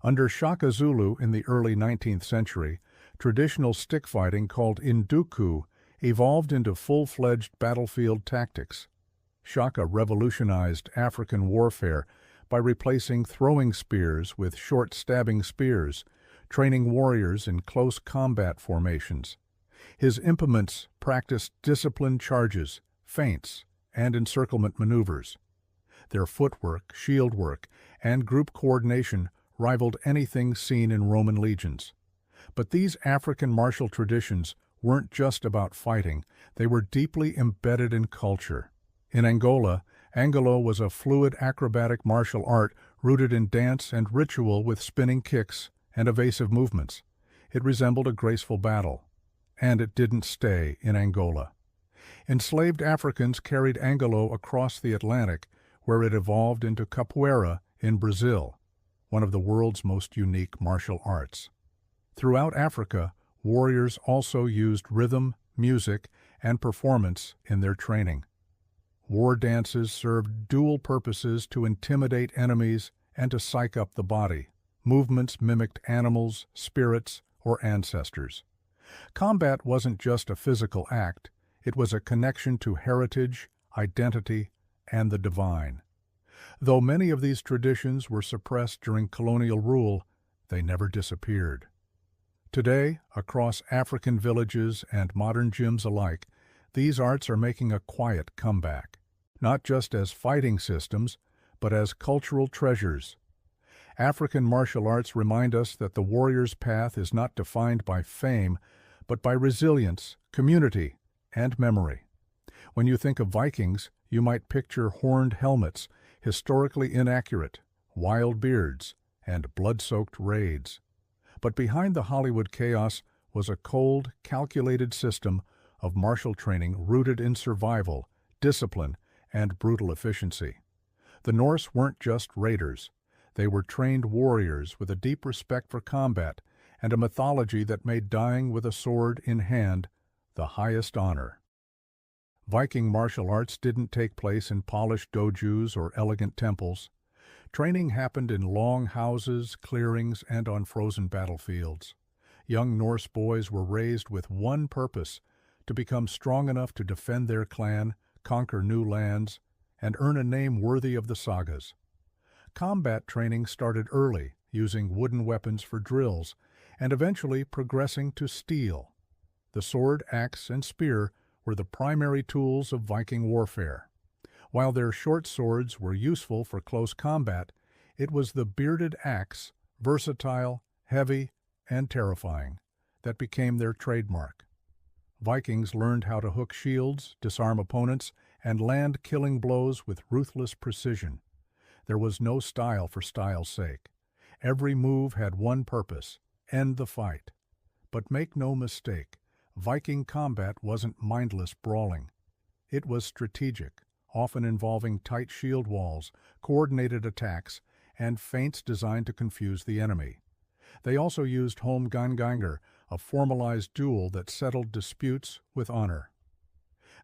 Under Shaka Zulu in the early 19th century, traditional stick fighting called Induku evolved into full-fledged battlefield tactics. Shaka revolutionized African warfare by replacing throwing spears with short stabbing spears, training warriors in close combat formations. His implements practiced disciplined charges, feints, and encirclement maneuvers. Their footwork, shield work, and group coordination rivaled anything seen in Roman legions. But these African martial traditions weren't just about fighting, they were deeply embedded in culture. In Angola, Angolo was a fluid acrobatic martial art rooted in dance and ritual with spinning kicks and evasive movements. It resembled a graceful battle. And it didn't stay in Angola. Enslaved Africans carried Angolo across the Atlantic, where it evolved into capoeira in Brazil, one of the world's most unique martial arts. Throughout Africa, warriors also used rhythm, music, and performance in their training. War dances served dual purposes: to intimidate enemies and to psych up the body. Movements mimicked animals, spirits, or ancestors. Combat wasn't just a physical act, it was a connection to heritage, identity, and the divine. Though many of these traditions were suppressed during colonial rule, they never disappeared. Today, across African villages and modern gyms alike, these arts are making a quiet comeback, not just as fighting systems, but as cultural treasures. African martial arts remind us that the warrior's path is not defined by fame, but by resilience, community, and memory. When you think of Vikings, you might picture horned helmets, historically inaccurate, wild beards, and blood-soaked raids. But behind the Hollywood chaos was a cold, calculated system of martial training rooted in survival, discipline, and brutal efficiency. The Norse weren't just raiders. They were trained warriors with a deep respect for combat and a mythology that made dying with a sword in hand the highest honor. Viking martial arts didn't take place in polished dojus or elegant temples. Training happened in long houses, clearings, and on frozen battlefields. Young Norse boys were raised with one purpose: to become strong enough to defend their clan, conquer new lands, and earn a name worthy of the sagas. Combat training started early, using wooden weapons for drills, and eventually progressing to steel. The sword, axe, and spear were the primary tools of Viking warfare. While their short swords were useful for close combat, it was the bearded axe, versatile, heavy, and terrifying, that became their trademark. Vikings learned how to hook shields, disarm opponents, and land killing blows with ruthless precision. There was no style for style's sake. Every move had one purpose: end the fight. But make no mistake, Viking combat wasn't mindless brawling. It was strategic, often involving tight shield walls, coordinated attacks, and feints designed to confuse the enemy. They also used holmganganger, a formalized duel that settled disputes with honor.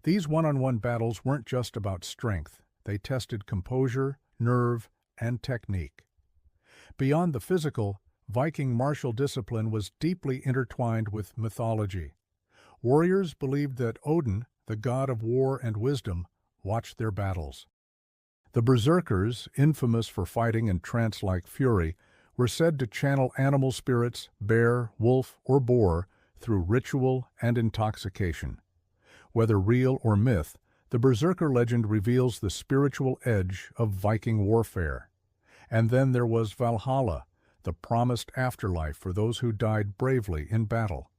These one-on-one battles weren't just about strength. They tested composure, nerve, and technique. Beyond the physical, Viking martial discipline was deeply intertwined with mythology. Warriors believed that Odin, the god of war and wisdom, watched their battles. The berserkers, infamous for fighting in trance-like fury, were said to channel animal spirits, bear, wolf, or boar, through ritual and intoxication. Whether real or myth, the berserker legend reveals the spiritual edge of Viking warfare. And then there was Valhalla, the promised afterlife for those who died bravely in battle.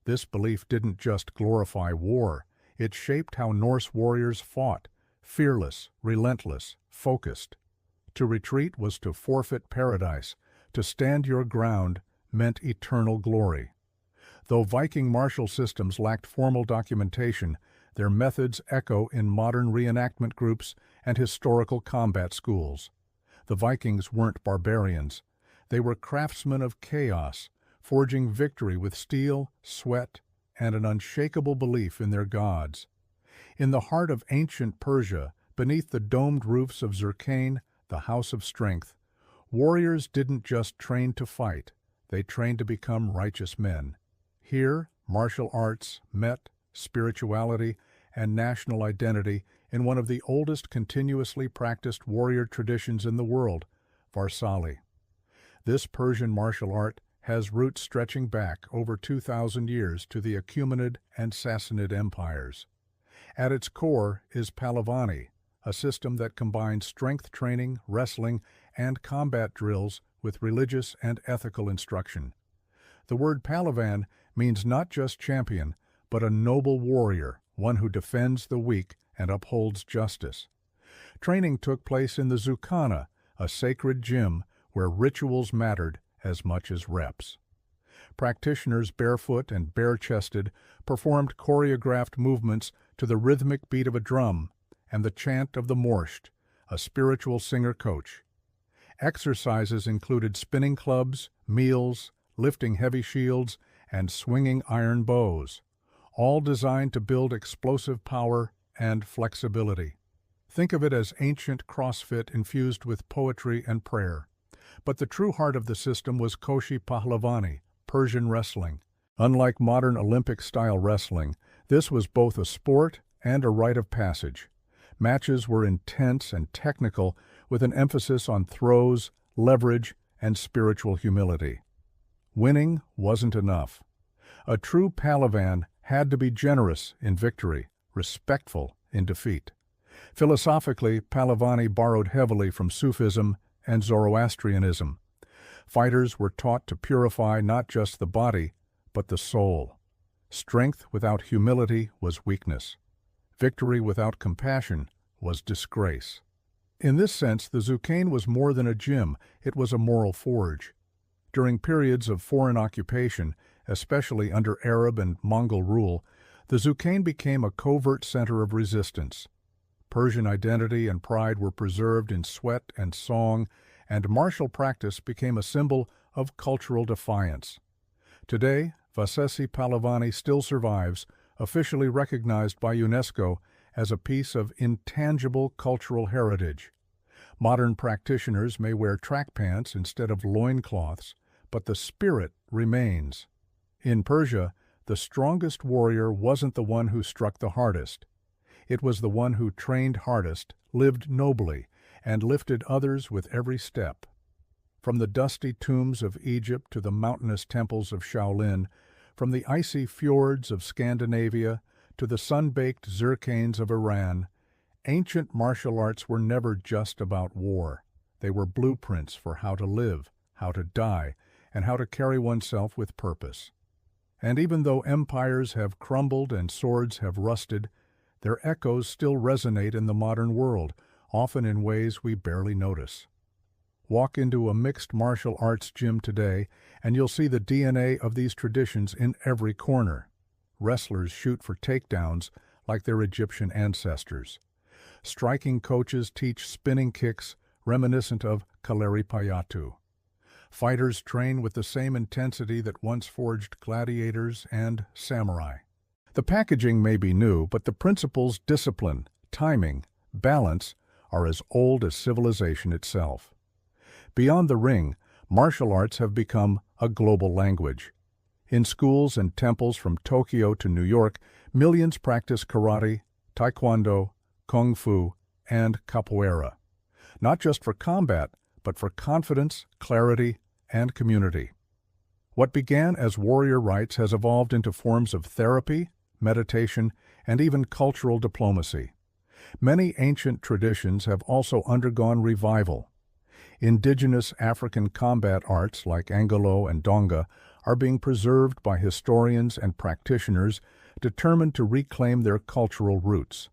This belief didn't just glorify war, it shaped how Norse warriors fought, fearless, relentless, focused. To retreat was to forfeit paradise. To stand your ground meant eternal glory. Though Viking martial systems lacked formal documentation, their methods echo in modern reenactment groups and historical combat schools. The Vikings weren't barbarians. They were craftsmen of chaos, forging victory with steel, sweat, and an unshakable belief in their gods. In the heart of ancient Persia, beneath the domed roofs of Zircane, the House of Strength, warriors didn't just train to fight, they trained to become righteous men. Here, martial arts met spirituality and national identity in one of the oldest continuously practiced warrior traditions in the world, Varsali. This Persian martial art has roots stretching back over 2,000 years to the Achaemenid and Sassanid empires. At its core is Palavani, a system that combines strength training, wrestling, and combat drills with religious and ethical instruction. The word Palavan means not just champion, but a noble warrior, one who defends the weak and upholds justice. Training took place in the Zukana, a sacred gym where rituals mattered as much as reps. Practitioners, barefoot and bare-chested, performed choreographed movements to the rhythmic beat of a drum and the chant of the Morsht, a spiritual singer-coach. Exercises included spinning clubs, meals, lifting heavy shields, and swinging iron bows, all designed to build explosive power and flexibility. Think of it as ancient CrossFit infused with poetry and prayer. But the true heart of the system was Koshi Pahlavani, Persian wrestling. Unlike modern Olympic-style wrestling, this was both a sport and a rite of passage. Matches were intense and technical, with an emphasis on throws, leverage, and spiritual humility. Winning wasn't enough. A true Palavan had to be generous in victory, respectful in defeat. Philosophically, Palavani borrowed heavily from Sufism and Zoroastrianism. Fighters were taught to purify not just the body, but the soul. Strength without humility was weakness. Victory without compassion was disgrace. In this sense, the Zukane was more than a gym, it was a moral forge. During periods of foreign occupation, especially under Arab and Mongol rule, the Zukane became a covert center of resistance. Persian identity and pride were preserved in sweat and song, and martial practice became a symbol of cultural defiance. Today, Vasesi Palavani still survives, officially recognized by UNESCO as a piece of intangible cultural heritage. Modern practitioners may wear track pants instead of loincloths, but the spirit remains. In Persia, the strongest warrior wasn't the one who struck the hardest. It was the one who trained hardest, lived nobly, and lifted others with every step. From the dusty tombs of Egypt to the mountainous temples of Shaolin, from the icy fjords of Scandinavia to the sun-baked Zircanes of Iran, ancient martial arts were never just about war. They were blueprints for how to live, how to die, and how to carry oneself with purpose. And even though empires have crumbled and swords have rusted, their echoes still resonate in the modern world, often in ways we barely notice. Walk into a mixed martial arts gym today, and you'll see the DNA of these traditions in every corner. Wrestlers shoot for takedowns like their Egyptian ancestors. Striking coaches teach spinning kicks reminiscent of Kaleri Payatu. Fighters train with the same intensity that once forged gladiators and samurai. The packaging may be new, but the principles, discipline, timing, balance, are as old as civilization itself. Beyond the ring, martial arts have become a global language. In schools and temples from Tokyo to New York, millions practice karate, taekwondo, kung fu, and capoeira. Not just for combat, but for confidence, clarity, and community. What began as warrior rites has evolved into forms of therapy, meditation, and even cultural diplomacy. Many ancient traditions have also undergone revival. Indigenous African combat arts like Angolo and Donga are being preserved by historians and practitioners determined to reclaim their cultural roots.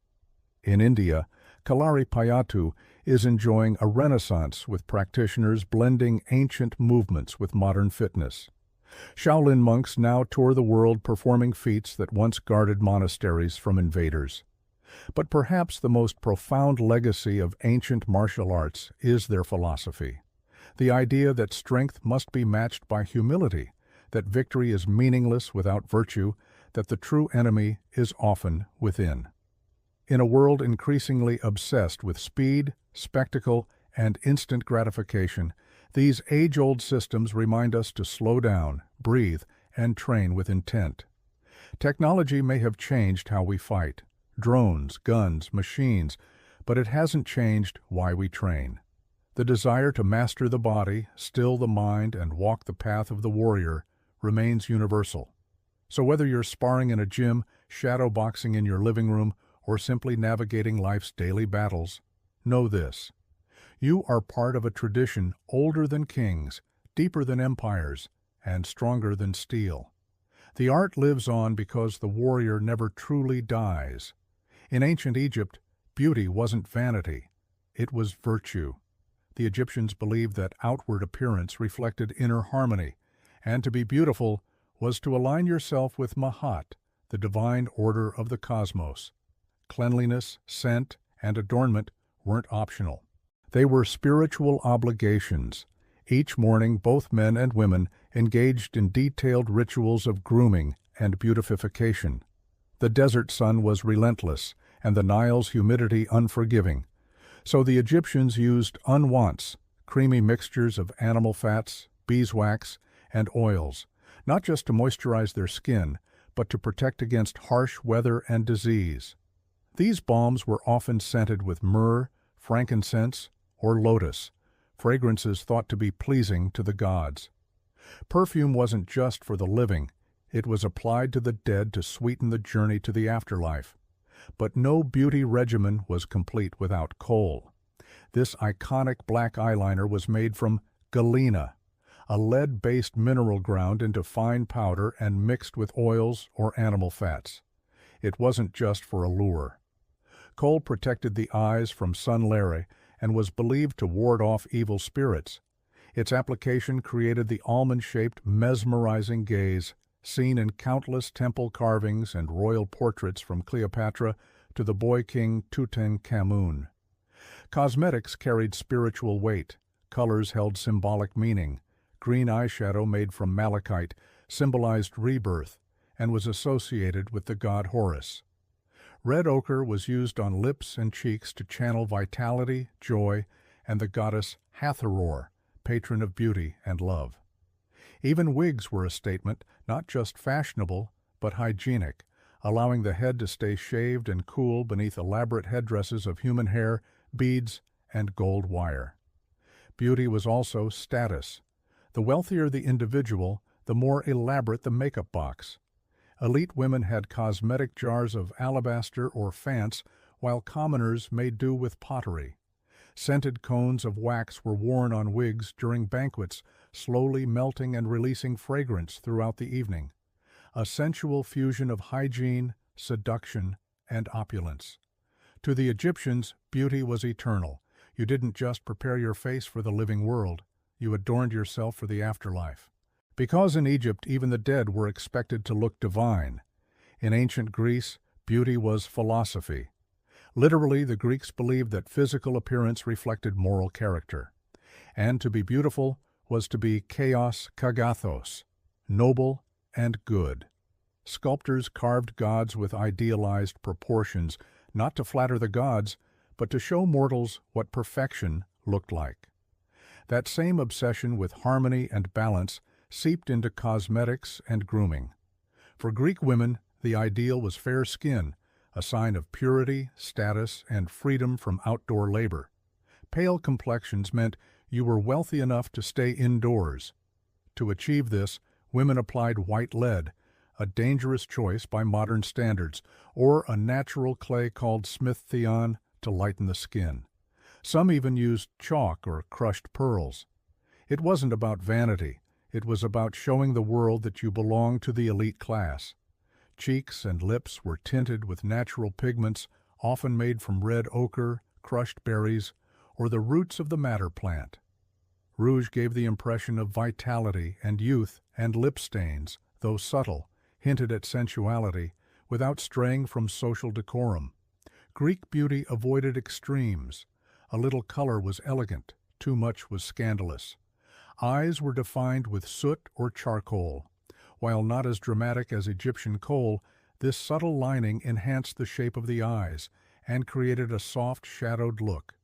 In India, Kaleri Payatu is enjoying a renaissance with practitioners blending ancient movements with modern fitness. Shaolin monks now tour the world performing feats that once guarded monasteries from invaders. But perhaps the most profound legacy of ancient martial arts is their philosophy. The idea that strength must be matched by humility, that victory is meaningless without virtue, that the true enemy is often within. In a world increasingly obsessed with speed, spectacle, and instant gratification, these age-old systems remind us to slow down, breathe, and train with intent. Technology may have changed how we fight, drones, guns, machines, but it hasn't changed why we train. The desire to master the body, still the mind, and walk the path of the warrior remains universal. So whether you're sparring in a gym, shadow boxing in your living room, or simply navigating life's daily battles, know this: you are part of a tradition older than kings, deeper than empires, and stronger than steel. The art lives on because the warrior never truly dies. In ancient Egypt, beauty wasn't vanity, it was virtue. The Egyptians believed that outward appearance reflected inner harmony, and to be beautiful was to align yourself with Mahat, the divine order of the cosmos. Cleanliness, scent, and adornment weren't optional. They were spiritual obligations. Each morning, both men and women engaged in detailed rituals of grooming and beautification. The desert sun was relentless, and the Nile's humidity unforgiving. So the Egyptians used unwants, creamy mixtures of animal fats, beeswax, and oils, not just to moisturize their skin, but to protect against harsh weather and disease. These balms were often scented with myrrh, frankincense, or lotus, fragrances thought to be pleasing to the gods. Perfume wasn't just for the living, it was applied to the dead to sweeten the journey to the afterlife. But no beauty regimen was complete without kohl. This iconic black eyeliner was made from galena, a lead-based mineral ground into fine powder and mixed with oils or animal fats. It wasn't just for allure. Kohl protected the eyes from sun-glare and was believed to ward off evil spirits. Its application created the almond-shaped, mesmerizing gaze seen in countless temple carvings and royal portraits from Cleopatra to the boy king Tutankhamun. Cosmetics carried spiritual weight. Colors held symbolic meaning. Green eyeshadow made from malachite symbolized rebirth and was associated with the god Horus. Red ochre was used on lips and cheeks to channel vitality, joy, and the goddess Hathor, patron of beauty and love. Even wigs were a statement, not just fashionable, but hygienic, allowing the head to stay shaved and cool beneath elaborate headdresses of human hair, beads, and gold wire. Beauty was also status. The wealthier the individual, the more elaborate the makeup box. Elite women had cosmetic jars of alabaster or fance, while commoners made do with pottery. Scented cones of wax were worn on wigs during banquets, slowly melting and releasing fragrance throughout the evening. A sensual fusion of hygiene, seduction, and opulence. To the Egyptians, beauty was eternal. You didn't just prepare your face for the living world, you adorned yourself for the afterlife. Because in Egypt even the dead were expected to look divine. In ancient Greece, beauty was philosophy. Literally, the Greeks believed that physical appearance reflected moral character. And to be beautiful was to be chaos kagathos, noble and good. Sculptors carved gods with idealized proportions, not to flatter the gods, but to show mortals what perfection looked like. That same obsession with harmony and balance seeped into cosmetics and grooming. For Greek women, the ideal was fair skin, a sign of purity, status, and freedom from outdoor labor. Pale complexions meant you were wealthy enough to stay indoors. To achieve this, women applied white lead, a dangerous choice by modern standards, or a natural clay called smith-theon to lighten the skin. Some even used chalk or crushed pearls. It wasn't about vanity. It was about showing the world that you belonged to the elite class. Cheeks and lips were tinted with natural pigments, often made from red ochre, crushed berries, or the roots of the madder plant. Rouge gave the impression of vitality and youth, and lip stains, though subtle, hinted at sensuality, without straying from social decorum. Greek beauty avoided extremes. A little color was elegant, too much was scandalous. Eyes were defined with soot or charcoal. While not as dramatic as Egyptian kohl, this subtle lining enhanced the shape of the eyes and created a soft, shadowed look.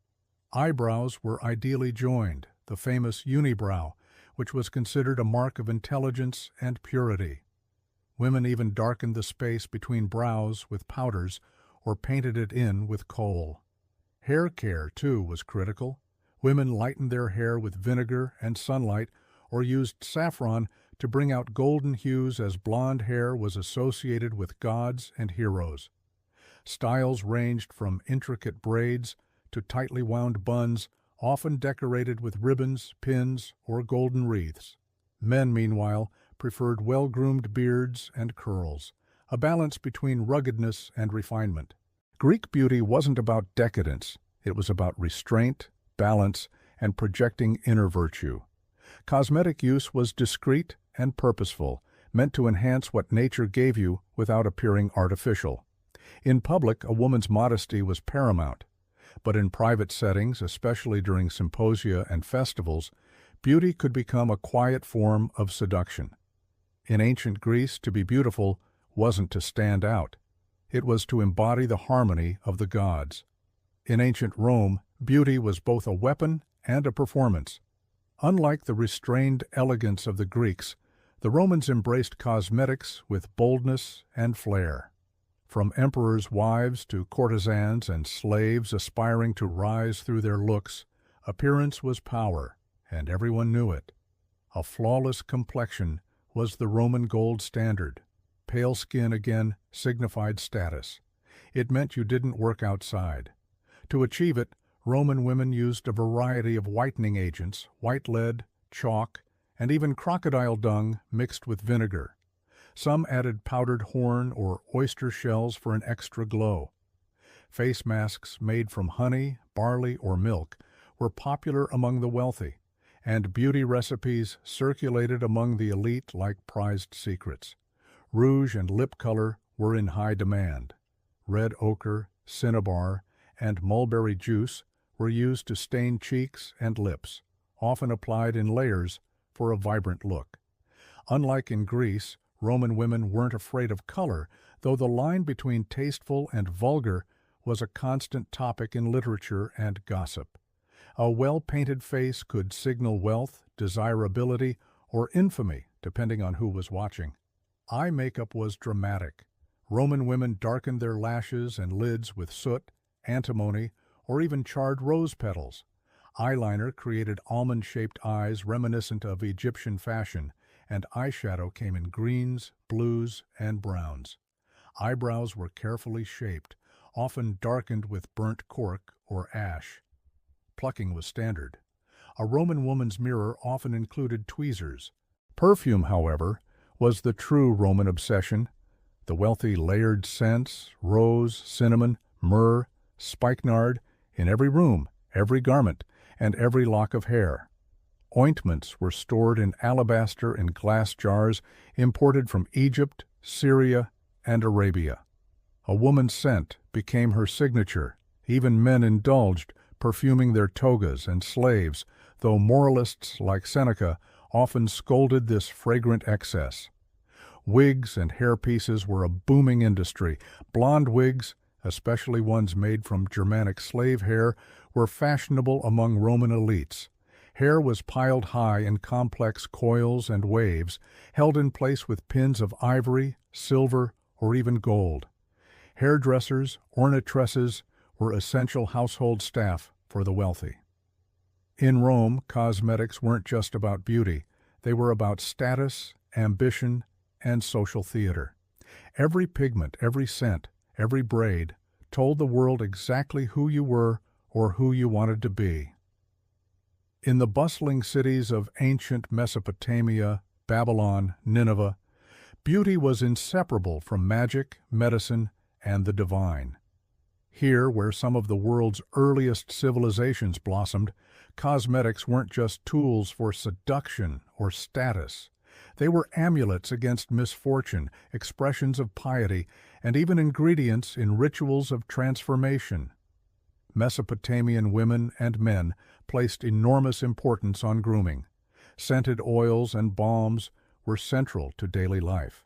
Eyebrows were ideally joined, the famous unibrow, which was considered a mark of intelligence and purity. Women even darkened the space between brows with powders or painted it in with kohl. Hair care, too, was critical. Women lightened their hair with vinegar and sunlight or used saffron to bring out golden hues, as blonde hair was associated with gods and heroes. Styles ranged from intricate braids to tightly wound buns, often decorated with ribbons, pins, or golden wreaths. Men, meanwhile, preferred well-groomed beards and curls, a balance between ruggedness and refinement. Greek beauty wasn't about decadence. It was about restraint, balance, and projecting inner virtue. Cosmetic use was discreet and purposeful, meant to enhance what nature gave you without appearing artificial. In public, a woman's modesty was paramount, but in private settings, especially during symposia and festivals, beauty could become a quiet form of seduction. In ancient Greece, to be beautiful wasn't to stand out. It was to embody the harmony of the gods. In ancient Rome, beauty was both a weapon and a performance. Unlike the restrained elegance of the Greeks, the Romans embraced cosmetics with boldness and flair. From emperors' wives to courtesans and slaves aspiring to rise through their looks, appearance was power, and everyone knew it. A flawless complexion was the Roman gold standard. Pale skin again signified status. It meant you didn't work outside. To achieve it, Roman women used a variety of whitening agents, white lead, chalk, and even crocodile dung mixed with vinegar. Some added powdered horn or oyster shells for an extra glow. Face masks made from honey, barley, or milk were popular among the wealthy, and beauty recipes circulated among the elite like prized secrets. Rouge and lip color were in high demand. Red ochre, cinnabar, and mulberry juice were used to stain cheeks and lips, often applied in layers for a vibrant look. Unlike in Greece, Roman women weren't afraid of color, though the line between tasteful and vulgar was a constant topic in literature and gossip. A well-painted face could signal wealth, desirability, or infamy, depending on who was watching. Eye makeup was dramatic. Roman women darkened their lashes and lids with soot, antimony, or even charred rose petals. Eyeliner created almond-shaped eyes reminiscent of Egyptian fashion, and eyeshadow came in greens, blues, and browns. Eyebrows were carefully shaped, often darkened with burnt cork or ash. Plucking was standard. A Roman woman's mirror often included tweezers. Perfume, however, was the true Roman obsession. The wealthy layered scents, rose, cinnamon, myrrh, spikenard, in every room, every garment, and every lock of hair. Ointments were stored in alabaster and glass jars imported from Egypt, Syria, and Arabia. A woman's scent became her signature. Even men indulged, perfuming their togas, and slaves, though moralists like Seneca often scolded this fragrant excess. Wigs and hairpieces were a booming industry. Blonde wigs, especially ones made from Germanic slave hair, were fashionable among Roman elites. Hair was piled high in complex coils and waves, held in place with pins of ivory, silver, or even gold. Hairdressers, ornatresses, were essential household staff for the wealthy. In Rome, cosmetics weren't just about beauty. They were about status, ambition, and social theater. Every pigment, every scent, every braid told the world exactly who you were or who you wanted to be. In the bustling cities of ancient Mesopotamia, Babylon, Nineveh, beauty was inseparable from magic, medicine, and the divine. Here, where some of the world's earliest civilizations blossomed, cosmetics weren't just tools for seduction or status. They were amulets against misfortune, expressions of piety, and even ingredients in rituals of transformation. Mesopotamian women and men placed enormous importance on grooming. Scented oils and balms were central to daily life.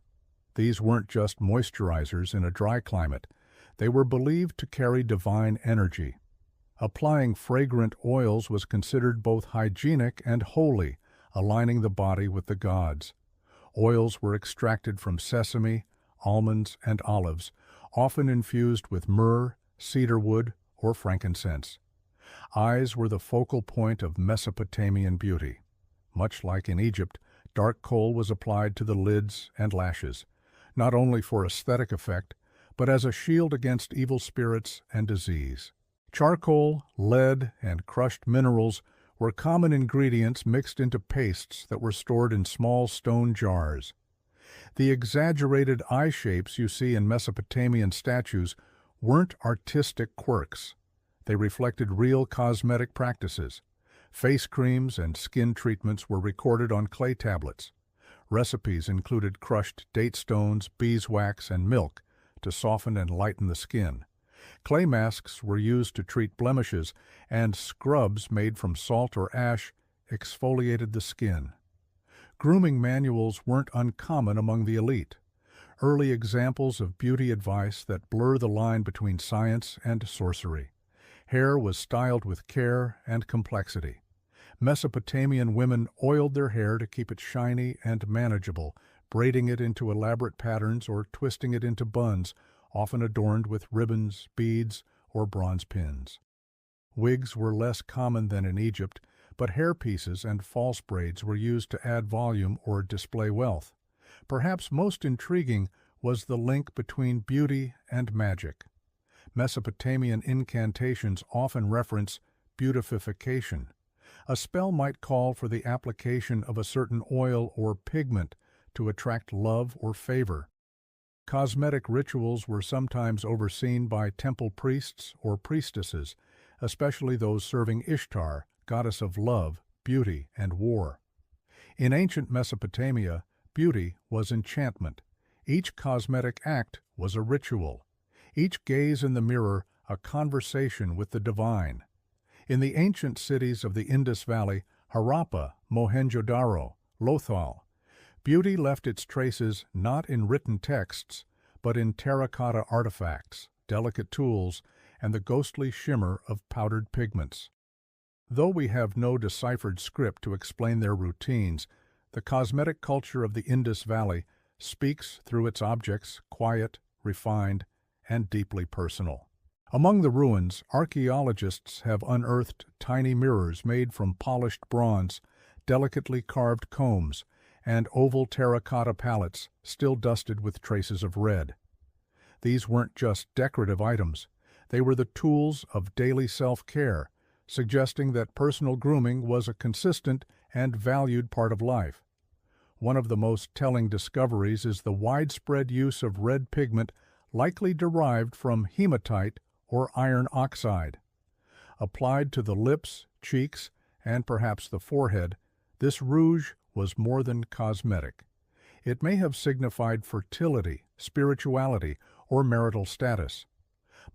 These weren't just moisturizers in a dry climate. They were believed to carry divine energy. Applying fragrant oils was considered both hygienic and holy, aligning the body with the gods. Oils were extracted from sesame, almonds, and olives, often infused with myrrh, cedarwood, or frankincense. Eyes were the focal point of Mesopotamian beauty. Much like in Egypt, dark kohl was applied to the lids and lashes, not only for aesthetic effect, but as a shield against evil spirits and disease. Charcoal, lead, and crushed minerals were common ingredients mixed into pastes that were stored in small stone jars. The exaggerated eye shapes you see in Mesopotamian statues weren't artistic quirks. They reflected real cosmetic practices. Face creams and skin treatments were recorded on clay tablets. Recipes included crushed date stones, beeswax, and milk to soften and lighten the skin. Clay masks were used to treat blemishes, and scrubs made from salt or ash exfoliated the skin. Grooming manuals weren't uncommon among the elite. Early examples of beauty advice that blur the line between science and sorcery. Hair was styled with care and complexity. Mesopotamian women oiled their hair to keep it shiny and manageable, braiding it into elaborate patterns or twisting it into buns, often adorned with ribbons, beads, or bronze pins. Wigs were less common than in Egypt, but hairpieces and false braids were used to add volume or display wealth. Perhaps most intriguing was the link between beauty and magic. Mesopotamian incantations often reference beautification. A spell might call for the application of a certain oil or pigment to attract love or favor. Cosmetic rituals were sometimes overseen by temple priests or priestesses, especially those serving Ishtar, goddess of love, beauty, and war. In ancient Mesopotamia, beauty was enchantment. Each cosmetic act was a ritual. Each gaze in the mirror a conversation with the divine. In the ancient cities of the Indus Valley, Harappa, Mohenjo-daro, Lothal, beauty left its traces not in written texts, but in terracotta artifacts, delicate tools, and the ghostly shimmer of powdered pigments. Though we have no deciphered script to explain their routines, the cosmetic culture of the Indus Valley speaks through its objects, quiet, refined, and deeply personal. Among the ruins, archaeologists have unearthed tiny mirrors made from polished bronze, delicately carved combs, and oval terracotta palettes still dusted with traces of red. These weren't just decorative items. They were the tools of daily self-care, suggesting that personal grooming was a consistent and valued part of life. One of the most telling discoveries is the widespread use of red pigment likely derived from hematite or iron oxide. Applied to the lips, cheeks, and perhaps the forehead, this rouge was more than cosmetic. It may have signified fertility, spirituality, or marital status.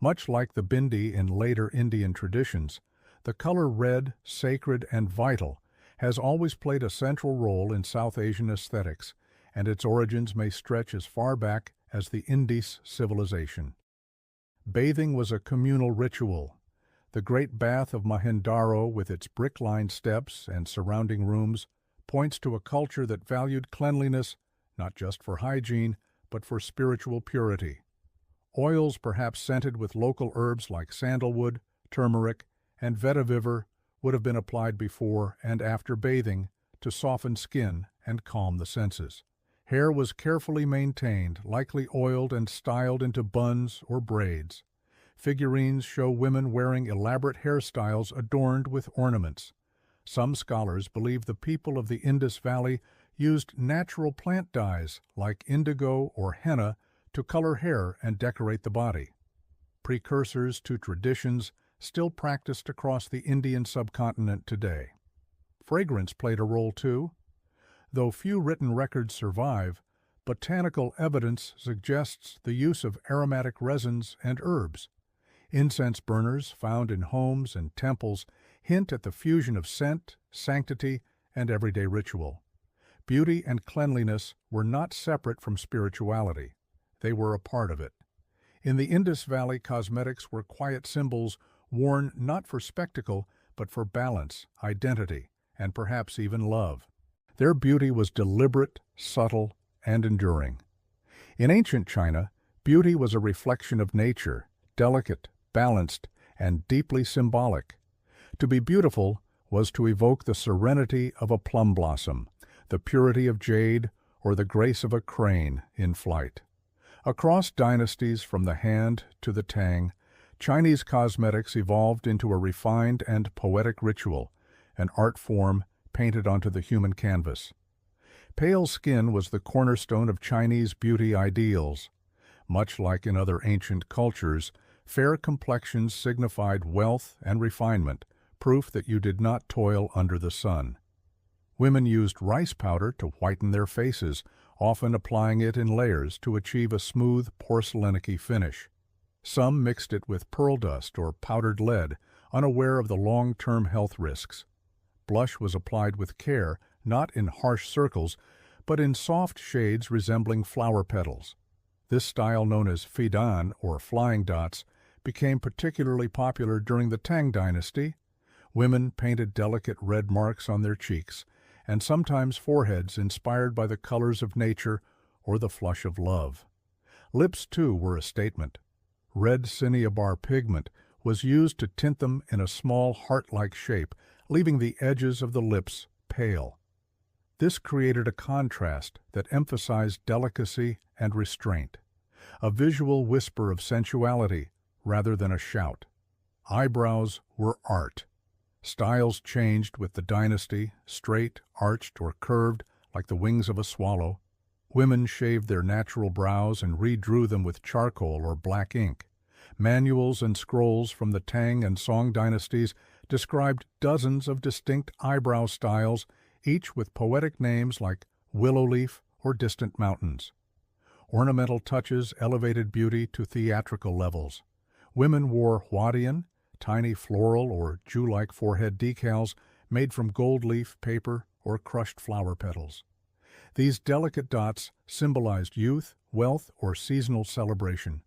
Much like the bindi in later Indian traditions, the color red, sacred, and vital, has always played a central role in South Asian aesthetics, and its origins may stretch as far back as the Indus civilization. Bathing was a communal ritual. The great bath of Mohenjo, with its brick-lined steps and surrounding rooms, points to a culture that valued cleanliness not just for hygiene, but for spiritual purity. Oils perhaps scented with local herbs like sandalwood, turmeric, and vetiver would have been applied before and after bathing to soften skin and calm the senses. Hair was carefully maintained, likely oiled and styled into buns or braids. Figurines show women wearing elaborate hairstyles adorned with ornaments. Some scholars believe the people of the Indus Valley used natural plant dyes like indigo or henna to color hair and decorate the body. Precursors to traditions still practiced across the Indian subcontinent today. Fragrance played a role too. Though few written records survive, botanical evidence suggests the use of aromatic resins and herbs. Incense burners found in homes and temples hint at the fusion of scent, sanctity, and everyday ritual. Beauty and cleanliness were not separate from spirituality. They were a part of it. In the Indus Valley, cosmetics were quiet symbols worn not for spectacle, but for balance, identity, and perhaps even love. Their beauty was deliberate, subtle, and enduring. In ancient China, beauty was a reflection of nature, delicate, balanced, and deeply symbolic. To be beautiful was to evoke the serenity of a plum blossom, the purity of jade, or the grace of a crane in flight. Across dynasties from the Han to the Tang, Chinese cosmetics evolved into a refined and poetic ritual, an art form painted onto the human canvas. Pale skin was the cornerstone of Chinese beauty ideals. Much like in other ancient cultures, fair complexions signified wealth and refinement, proof that you did not toil under the sun. Women used rice powder to whiten their faces, often applying it in layers to achieve a smooth, porcelainic finish. Some mixed it with pearl dust or powdered lead, unaware of the long-term health risks. Blush was applied with care, not in harsh circles, but in soft shades resembling flower petals. This style, known as fidan, or flying dots, became particularly popular during the Tang dynasty. Women painted delicate red marks on their cheeks, and sometimes foreheads inspired by the colors of nature or the flush of love. Lips, too, were a statement. Red cinnabar pigment was used to tint them in a small heart-like shape, leaving the edges of the lips pale. This created a contrast that emphasized delicacy and restraint, a visual whisper of sensuality rather than a shout. Eyebrows were art. Styles changed with the dynasty, straight, arched, or curved like the wings of a swallow. Women shaved their natural brows and redrew them with charcoal or black ink. Manuals and scrolls from the Tang and Song dynasties described dozens of distinct eyebrow styles, each with poetic names like willow leaf or distant mountains. Ornamental touches elevated beauty to theatrical levels. Women wore huadian, tiny floral or jewel-like forehead decals made from gold leaf, paper, or crushed flower petals. These delicate dots symbolized youth, wealth, or seasonal celebration.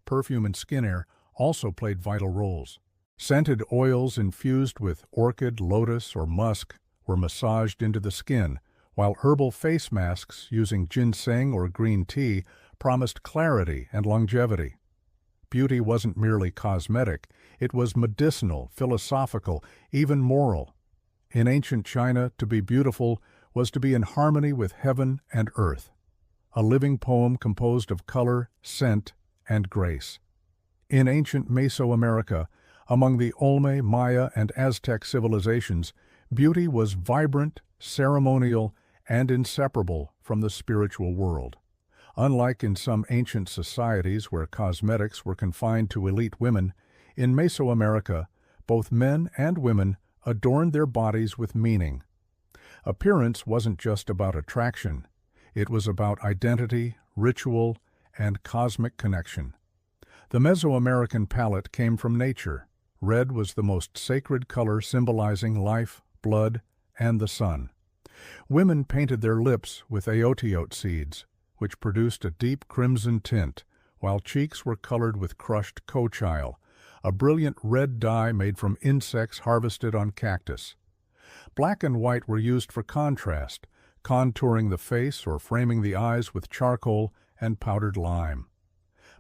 Perfume and skin air also played vital roles. Scented oils infused with orchid, lotus, or musk were massaged into the skin, while herbal face masks using ginseng or green tea promised clarity and longevity. Beauty wasn't merely cosmetic, it was medicinal, philosophical, even moral. In ancient China, to be beautiful was to be in harmony with heaven and earth, a living poem composed of color, scent, and grace. In ancient Mesoamerica, among the Olmec, Maya, and Aztec civilizations, beauty was vibrant, ceremonial, and inseparable from the spiritual world. Unlike in some ancient societies where cosmetics were confined to elite women, in Mesoamerica, both men and women adorned their bodies with meaning. Appearance wasn't just about attraction. It was about identity, ritual, and cosmic connection. The Mesoamerican palette came from nature. Red was the most sacred color, symbolizing life, blood, and the sun. Women painted their lips with aoteote seeds, which produced a deep crimson tint, while cheeks were colored with crushed cochile, a brilliant red dye made from insects harvested on cactus. Black and white were used for contrast, contouring the face or framing the eyes with charcoal and powdered lime.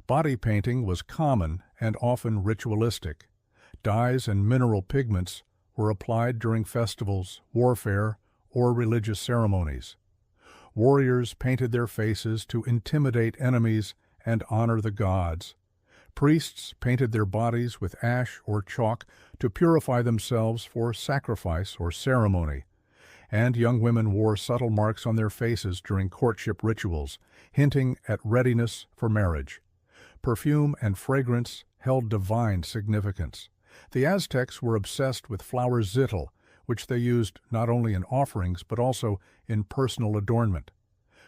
Body painting was common and often ritualistic. Dyes and mineral pigments were applied during festivals, warfare, or religious ceremonies. Warriors painted their faces to intimidate enemies and honor the gods. Priests painted their bodies with ash or chalk to purify themselves for sacrifice or ceremony. And young women wore subtle marks on their faces during courtship rituals, hinting at readiness for marriage. Perfume and fragrance held divine significance. The Aztecs were obsessed with flower zittle, which they used not only in offerings but also in personal adornment.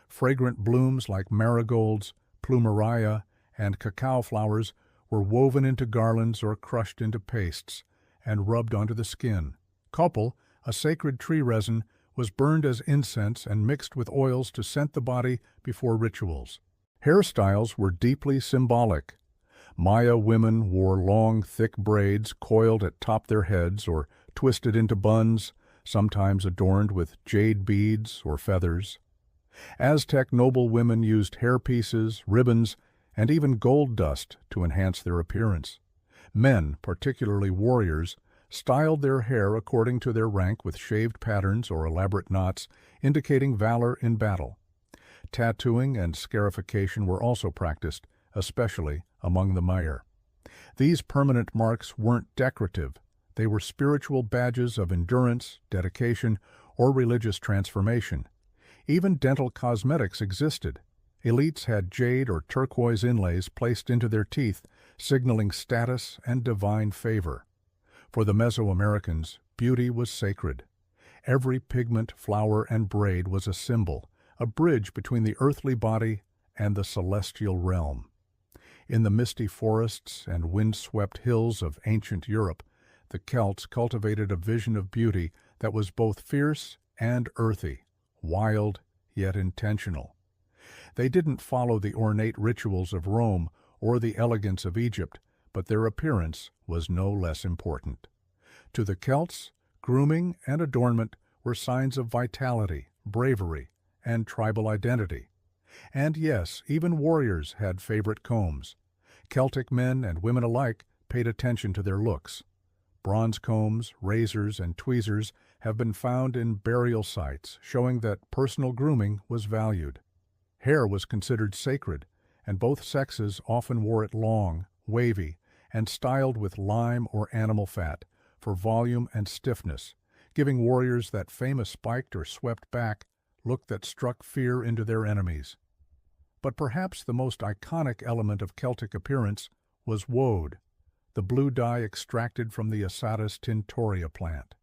Fragrant blooms like marigolds, plumeria, and cacao flowers were woven into garlands or crushed into pastes and rubbed onto the skin. Copal, a sacred tree resin, was burned as incense and mixed with oils to scent the body before rituals. Hairstyles were deeply symbolic. Maya women wore long, thick braids coiled atop their heads or twisted into buns, sometimes adorned with jade beads or feathers. Aztec noble women used hairpieces, ribbons, and even gold dust to enhance their appearance. Men, particularly warriors, styled their hair according to their rank with shaved patterns or elaborate knots, indicating valor in battle. Tattooing and scarification were also practiced, especially among the Maya. These permanent marks weren't decorative. They were spiritual badges of endurance, dedication, or religious transformation. Even dental cosmetics existed. Elites had jade or turquoise inlays placed into their teeth, signaling status and divine favor. For the Mesoamericans, beauty was sacred. Every pigment, flower, and braid was a symbol, a bridge between the earthly body and the celestial realm. In the misty forests and wind-swept hills of ancient Europe, the Celts cultivated a vision of beauty that was both fierce and earthy, wild yet intentional. They didn't follow the ornate rituals of Rome or the elegance of Egypt, but their appearance was no less important. To the Celts, grooming and adornment were signs of vitality, bravery, and tribal identity. And yes, even warriors had favorite combs. Celtic men and women alike paid attention to their looks. Bronze combs, razors, and tweezers have been found in burial sites, showing that personal grooming was valued. Hair was considered sacred, and both sexes often wore it long, wavy, and styled with lime or animal fat for volume and stiffness, giving warriors that famous spiked or swept back look that struck fear into their enemies. But perhaps the most iconic element of Celtic appearance was woad, the blue dye extracted from the Asatis tinctoria plant.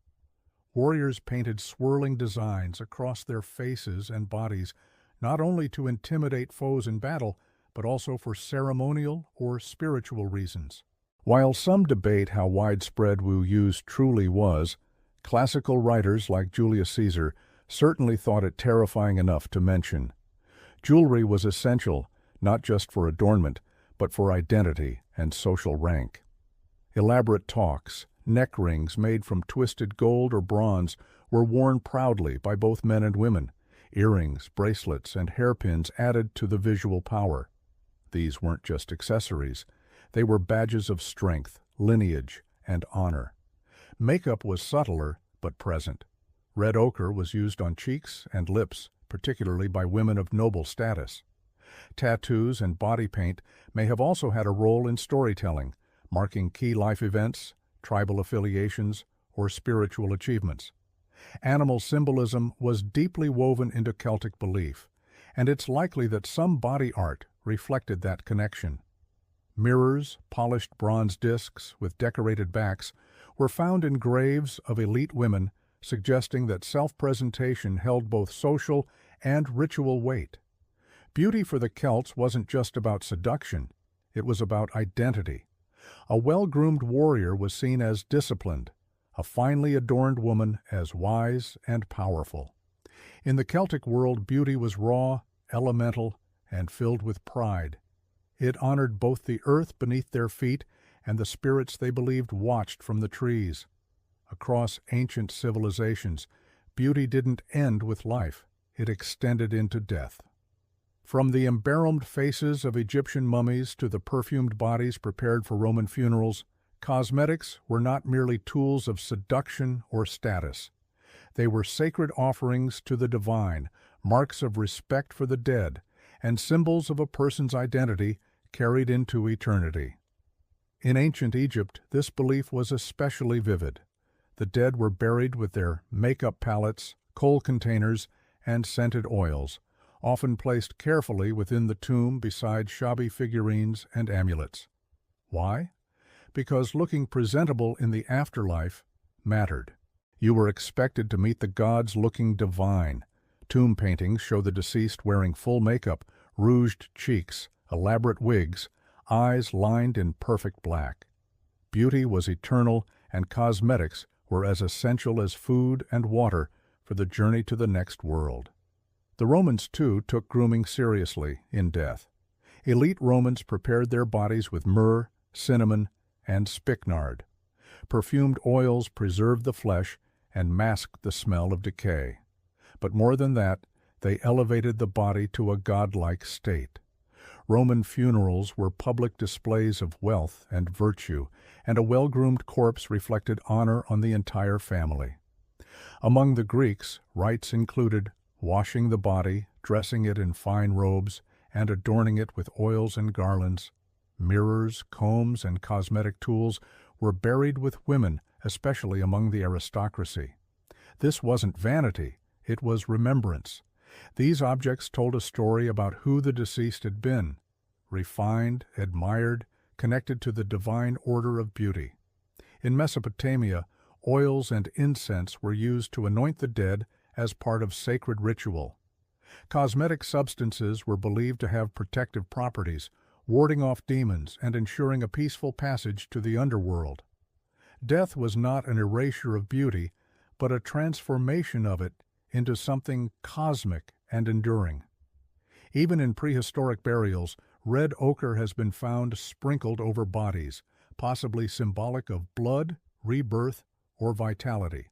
Warriors painted swirling designs across their faces and bodies, not only to intimidate foes in battle, but also for ceremonial or spiritual reasons. While some debate how widespread Wu use truly was, classical writers like Julius Caesar certainly thought it terrifying enough to mention. Jewelry was essential, not just for adornment, but for identity and social rank. Elaborate talks, neck rings made from twisted gold or bronze, were worn proudly by both men and women. Earrings, bracelets, and hairpins added to the visual power. These weren't just accessories. They were badges of strength, lineage, and honor. Makeup was subtler, but present. Red ochre was used on cheeks and lips, particularly by women of noble status. Tattoos and body paint may have also had a role in storytelling, marking key life events, tribal affiliations, or spiritual achievements. Animal symbolism was deeply woven into Celtic belief, and it's likely that some body art reflected that connection. Mirrors, polished bronze discs with decorated backs, were found in graves of elite women, suggesting that self-presentation held both social and ritual weight. Beauty for the Celts wasn't just about seduction, it was about identity. A well-groomed warrior was seen as disciplined, a finely adorned woman as wise and powerful. In the Celtic world, beauty was raw, elemental, and filled with pride. It honored both the earth beneath their feet and the spirits they believed watched from the trees. Across ancient civilizations, beauty didn't end with life, it extended into death. From the embalmed faces of Egyptian mummies to the perfumed bodies prepared for Roman funerals, cosmetics were not merely tools of seduction or status. They were sacred offerings to the divine, marks of respect for the dead, and symbols of a person's identity carried into eternity. In ancient Egypt, this belief was especially vivid. The dead were buried with their makeup palettes, coal containers, and scented oils, often placed carefully within the tomb beside shabby figurines and amulets. Why? Because looking presentable in the afterlife mattered. You were expected to meet the gods looking divine. Tomb paintings show the deceased wearing full makeup, rouged cheeks, elaborate wigs, eyes lined in perfect black. Beauty was eternal, and cosmetics were as essential as food and water for the journey to the next world. The Romans, too, took grooming seriously in death. Elite Romans prepared their bodies with myrrh, cinnamon, and spikenard. Perfumed oils preserved the flesh and masked the smell of decay. But more than that, they elevated the body to a godlike state. Roman funerals were public displays of wealth and virtue, and a well-groomed corpse reflected honor on the entire family. Among the Greeks, rites included washing the body, dressing it in fine robes, and adorning it with oils and garlands. Mirrors, combs, and cosmetic tools were buried with women, especially among the aristocracy. This wasn't vanity, it was remembrance. These objects told a story about who the deceased had been, refined, admired, connected to the divine order of beauty. In Mesopotamia, oils and incense were used to anoint the dead as part of sacred ritual. Cosmetic substances were believed to have protective properties, warding off demons and ensuring a peaceful passage to the underworld. Death was not an erasure of beauty, but a transformation of it into something cosmic and enduring. Even in prehistoric burials, red ochre has been found sprinkled over bodies, possibly symbolic of blood, rebirth, or vitality.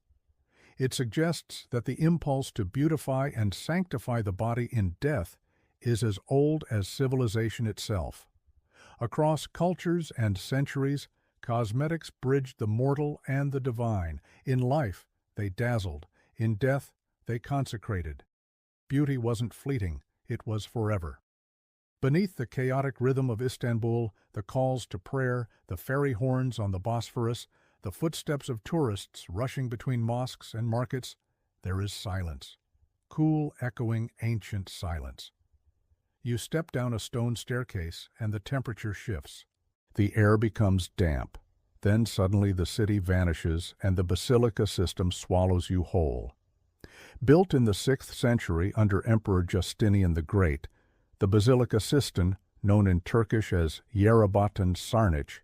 It suggests that the impulse to beautify and sanctify the body in death is as old as civilization itself. Across cultures and centuries, cosmetics bridged the mortal and the divine. In life, they dazzled. In death, they consecrated. Beauty wasn't fleeting, it was forever. Beneath the chaotic rhythm of Istanbul, the calls to prayer, the fairy horns on the Bosphorus, the footsteps of tourists rushing between mosques and markets, there is silence. Cool, echoing, ancient silence. You step down a stone staircase and the temperature shifts. The air becomes damp. Then suddenly the city vanishes and the basilica system swallows you whole. Built in the 6th century under Emperor Justinian the Great, the Basilica Sistine, known in Turkish as Yerebatan Sarnıç,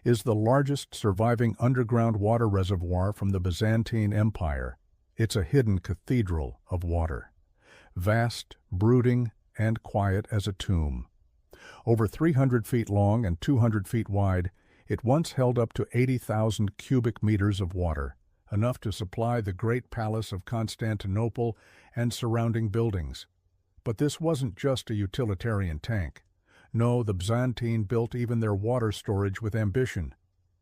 is the largest surviving underground water reservoir from the Byzantine Empire. It's a hidden cathedral of water. Vast, brooding, and quiet as a tomb. Over 300 feet long and 200 feet wide, it once held up to 80,000 cubic meters of water, enough to supply the Great Palace of Constantinople and surrounding buildings. But this wasn't just a utilitarian tank. No, the Byzantine built even their water storage with ambition.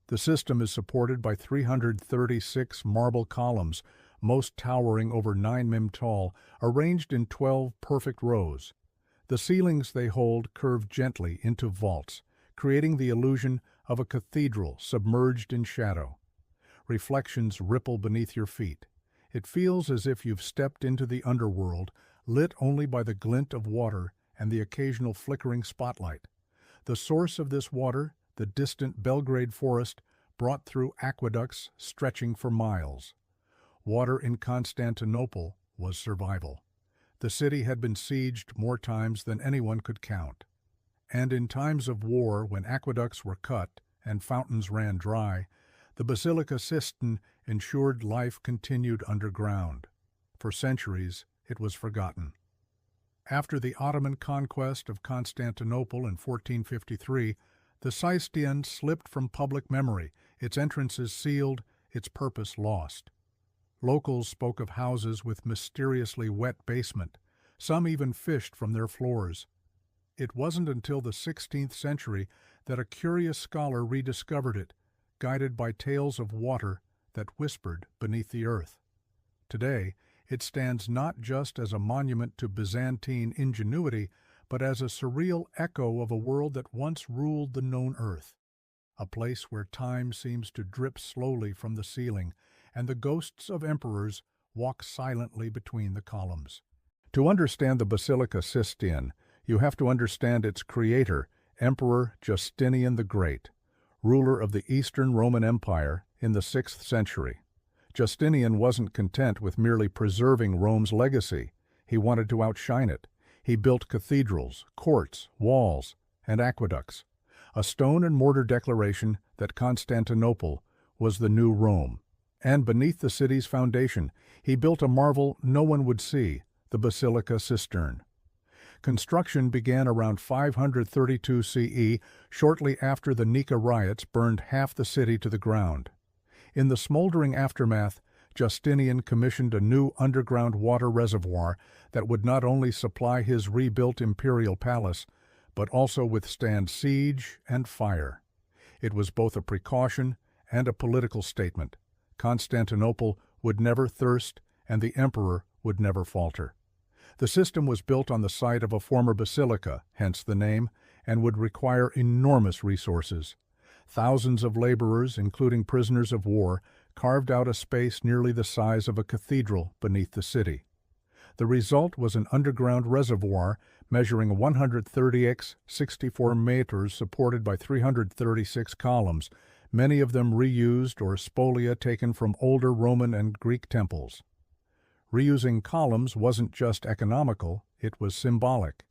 The system is supported by 336 marble columns, most towering over 9 mm tall, arranged in 12 perfect rows. The ceilings they hold curve gently into vaults, creating the illusion of a cathedral submerged in shadow. Reflections ripple beneath your feet. It feels as if you've stepped into the underworld, lit only by the glint of water and the occasional flickering spotlight. The source of this water, the distant Belgrade forest, brought through aqueducts stretching for miles. Water in Constantinople was survival. The city had been sieged more times than anyone could count. And in times of war, when aqueducts were cut and fountains ran dry, the Basilica Sistine ensured life continued underground. For centuries, it was forgotten. After the Ottoman conquest of Constantinople in 1453, the Sistine slipped from public memory, its entrances sealed, its purpose lost. Locals spoke of houses with mysteriously wet basement. Some even fished from their floors. It wasn't until the 16th century that a curious scholar rediscovered it, guided by tales of water that whispered beneath the earth. Today, it stands not just as a monument to Byzantine ingenuity, but as a surreal echo of a world that once ruled the known earth, a place where time seems to drip slowly from the ceiling, and the ghosts of emperors walk silently between the columns. To understand the Basilica Sistine, you have to understand its creator, Emperor Justinian the Great, ruler of the Eastern Roman Empire in the 6th century. Justinian wasn't content with merely preserving Rome's legacy. He wanted to outshine it. He built cathedrals, courts, walls, and aqueducts, a stone and mortar declaration that Constantinople was the new Rome. And beneath the city's foundation, he built a marvel no one would see, the Basilica Sistine. Construction began around 532 CE, shortly after the Nika riots burned half the city to the ground. In the smoldering aftermath, Justinian commissioned a new underground water reservoir that would not only supply his rebuilt imperial palace, but also withstand siege and fire. It was both a precaution and a political statement. Constantinople would never thirst, and the emperor would never falter. The system was built on the site of a former basilica, hence the name, and would require enormous resources. Thousands of laborers, including prisoners of war, carved out a space nearly the size of a cathedral beneath the city. The result was an underground reservoir measuring 130x 64 meters supported by 336 columns, many of them reused or spolia taken from older Roman and Greek temples. Reusing columns wasn't just economical, it was symbolic.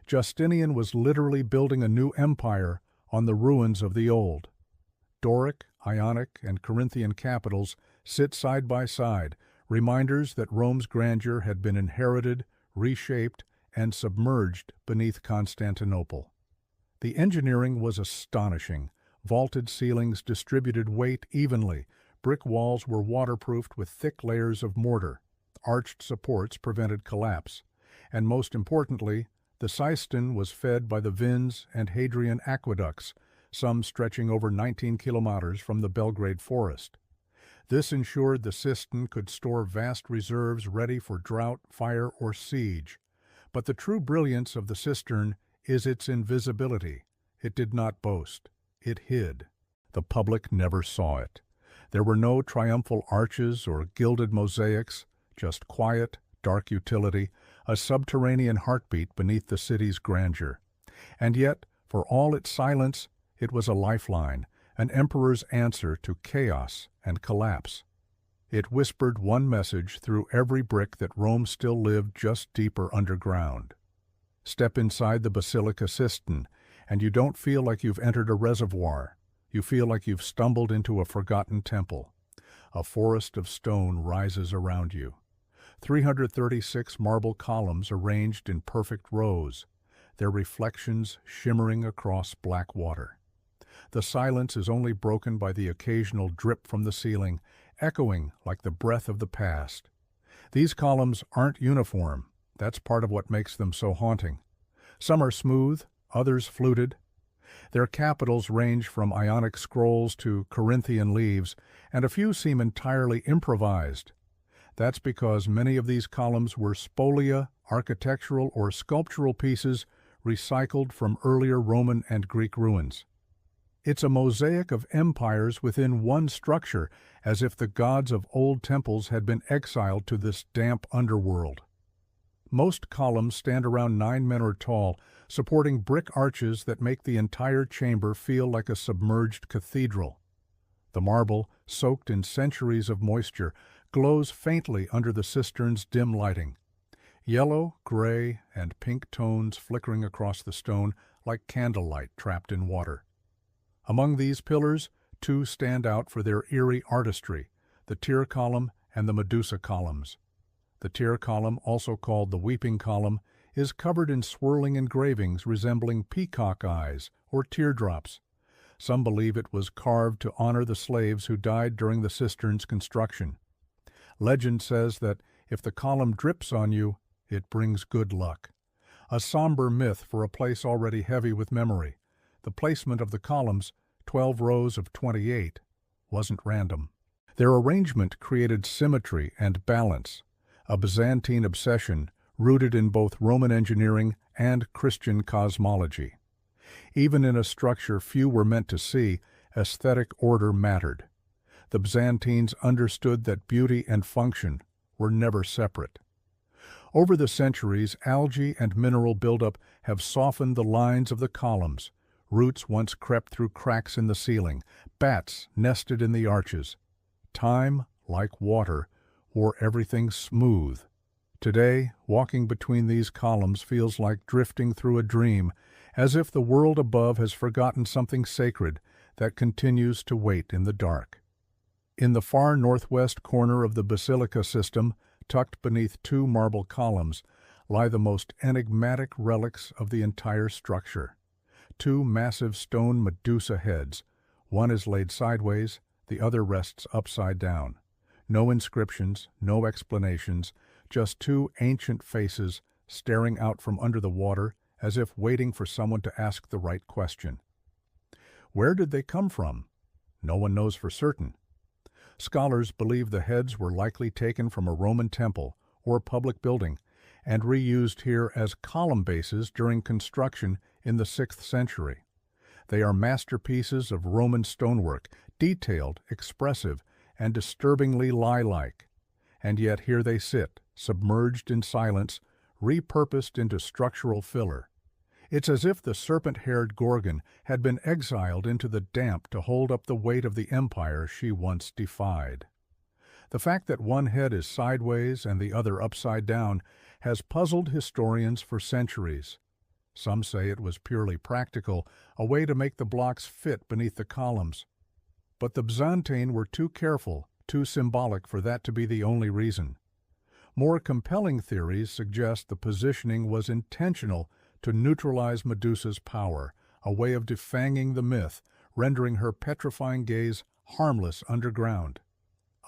Justinian was literally building a new empire on the ruins of the old. Doric, Ionic, and Corinthian capitals sit side by side, reminders that Rome's grandeur had been inherited, reshaped, and submerged beneath Constantinople. The engineering was astonishing. Vaulted ceilings distributed weight evenly, brick walls were waterproofed with thick layers of mortar, arched supports prevented collapse, and most importantly, the Sistine was fed by the Vins and Hadrian aqueducts, some stretching over 19 kilometers from the Belgrade forest. This ensured the Sistine could store vast reserves ready for drought, fire, or siege. But the true brilliance of the cistern is its invisibility. It did not boast. It hid. The public never saw it. There were no triumphal arches or gilded mosaics, just quiet, dark utility, a subterranean heartbeat beneath the city's grandeur. And yet, for all its silence, it was a lifeline, an emperor's answer to chaos and collapse. It whispered one message through every brick that Rome still lived just deeper underground. Step inside the Basilica Sistine, and you don't feel like you've entered a reservoir. You feel like you've stumbled into a forgotten temple. A forest of stone rises around you. 336 marble columns arranged in perfect rows, their reflections shimmering across black water. The silence is only broken by the occasional drip from the ceiling, echoing like the breath of the past. These columns aren't uniform. That's part of what makes them so haunting. Some are smooth, others fluted. Their capitals range from Ionic scrolls to Corinthian leaves, and a few seem entirely improvised. That's because many of these columns were spolia, architectural or sculptural pieces recycled from earlier Roman and Greek ruins. It's a mosaic of empires within one structure, as if the gods of old temples had been exiled to this damp underworld. Most columns stand around 9 men or tall, supporting brick arches that make the entire chamber feel like a submerged cathedral. The marble, soaked in centuries of moisture, glows faintly under the cistern's dim lighting. Yellow, gray, and pink tones flickering across the stone like candlelight trapped in water. Among these pillars, two stand out for their eerie artistry, the Tear Column and the Medusa columns. The Tear Column, also called the Weeping Column, is covered in swirling engravings resembling peacock eyes or teardrops. Some believe it was carved to honor the slaves who died during the cistern's construction. Legend says that if the column drips on you, it brings good luck. A somber myth for a place already heavy with memory. The placement of the columns, 12 rows of 28, wasn't random. Their arrangement created symmetry and balance, a Byzantine obsession rooted in both Roman engineering and Christian cosmology. Even in a structure few were meant to see, aesthetic order mattered. The Byzantines understood that beauty and function were never separate. Over the centuries, algae and mineral buildup have softened the lines of the columns. Roots once crept through cracks in the ceiling. Bats nested in the arches. Time, like water, wore everything smooth. Today, walking between these columns feels like drifting through a dream, as if the world above has forgotten something sacred that continues to wait in the dark. In the far northwest corner of the basilica system, tucked beneath two marble columns, lie the most enigmatic relics of the entire structure. Two massive stone Medusa heads. One is laid sideways, the other rests upside down. No inscriptions, no explanations, just two ancient faces staring out from under the water as if waiting for someone to ask the right question. Where did they come from? No one knows for certain. Scholars believe the heads were likely taken from a Roman temple or public building and reused here as column bases during construction in the 6th century. They are masterpieces of Roman stonework, detailed, expressive, and disturbingly lie-like. And yet here they sit, submerged in silence, repurposed into structural filler. It's as if the serpent-haired Gorgon had been exiled into the damp to hold up the weight of the empire she once defied. The fact that one head is sideways and the other upside down has puzzled historians for centuries. Some say it was purely practical, a way to make the blocks fit beneath the columns. But the Byzantine were too careful, too symbolic for that to be the only reason. More compelling theories suggest the positioning was intentional to neutralize Medusa's power, a way of defanging the myth, rendering her petrifying gaze harmless underground.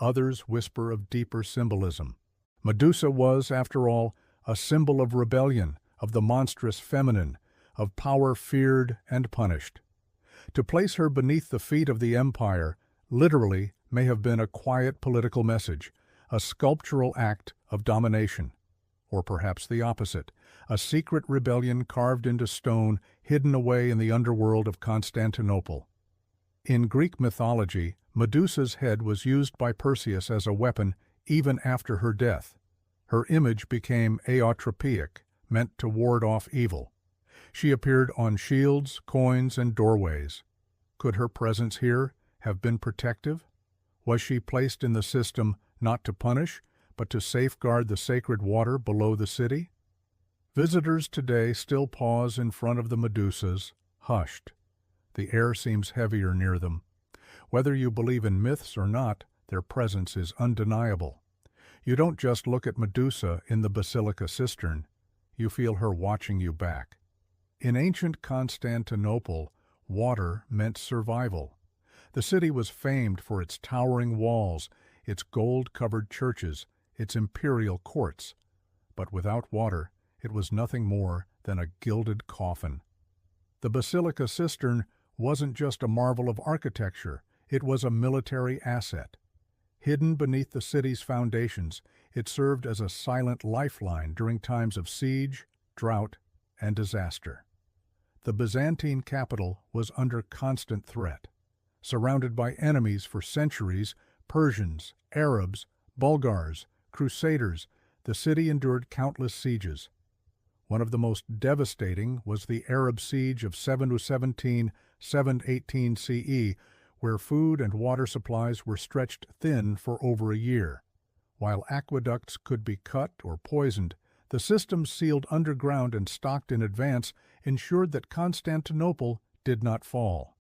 Others whisper of deeper symbolism. Medusa was, after all, a symbol of rebellion, of the monstrous feminine, of power feared and punished. To place her beneath the feet of the empire literally may have been a quiet political message, a sculptural act of domination. Or perhaps the opposite, a secret rebellion carved into stone, hidden away in the underworld of Constantinople. In Greek mythology, Medusa's head was used by Perseus as a weapon even after her death. Her image became aeotropic, meant to ward off evil. She appeared on shields, coins, and doorways. Could her presence here have been protective? Was she placed in the system not to punish, but to safeguard the sacred water below the city? Visitors today still pause in front of the Medusas, hushed. The air seems heavier near them. Whether you believe in myths or not, their presence is undeniable. You don't just look at Medusa in the basilica cistern, you feel her watching you back. In ancient Constantinople, water meant survival. The city was famed for its towering walls, its gold-covered churches, its imperial courts. But without water, it was nothing more than a gilded coffin. The basilica cistern wasn't just a marvel of architecture, it was a military asset. Hidden beneath the city's foundations, it served as a silent lifeline during times of siege, drought, and disaster. The Byzantine capital was under constant threat. Surrounded by enemies for centuries, Persians, Arabs, Bulgars, Crusaders, the city endured countless sieges. One of the most devastating was the Arab siege of 717, 718 CE, where food and water supplies were stretched thin for over a year. While aqueducts could be cut or poisoned, the systems sealed underground and stocked in advance ensured that Constantinople did not fall.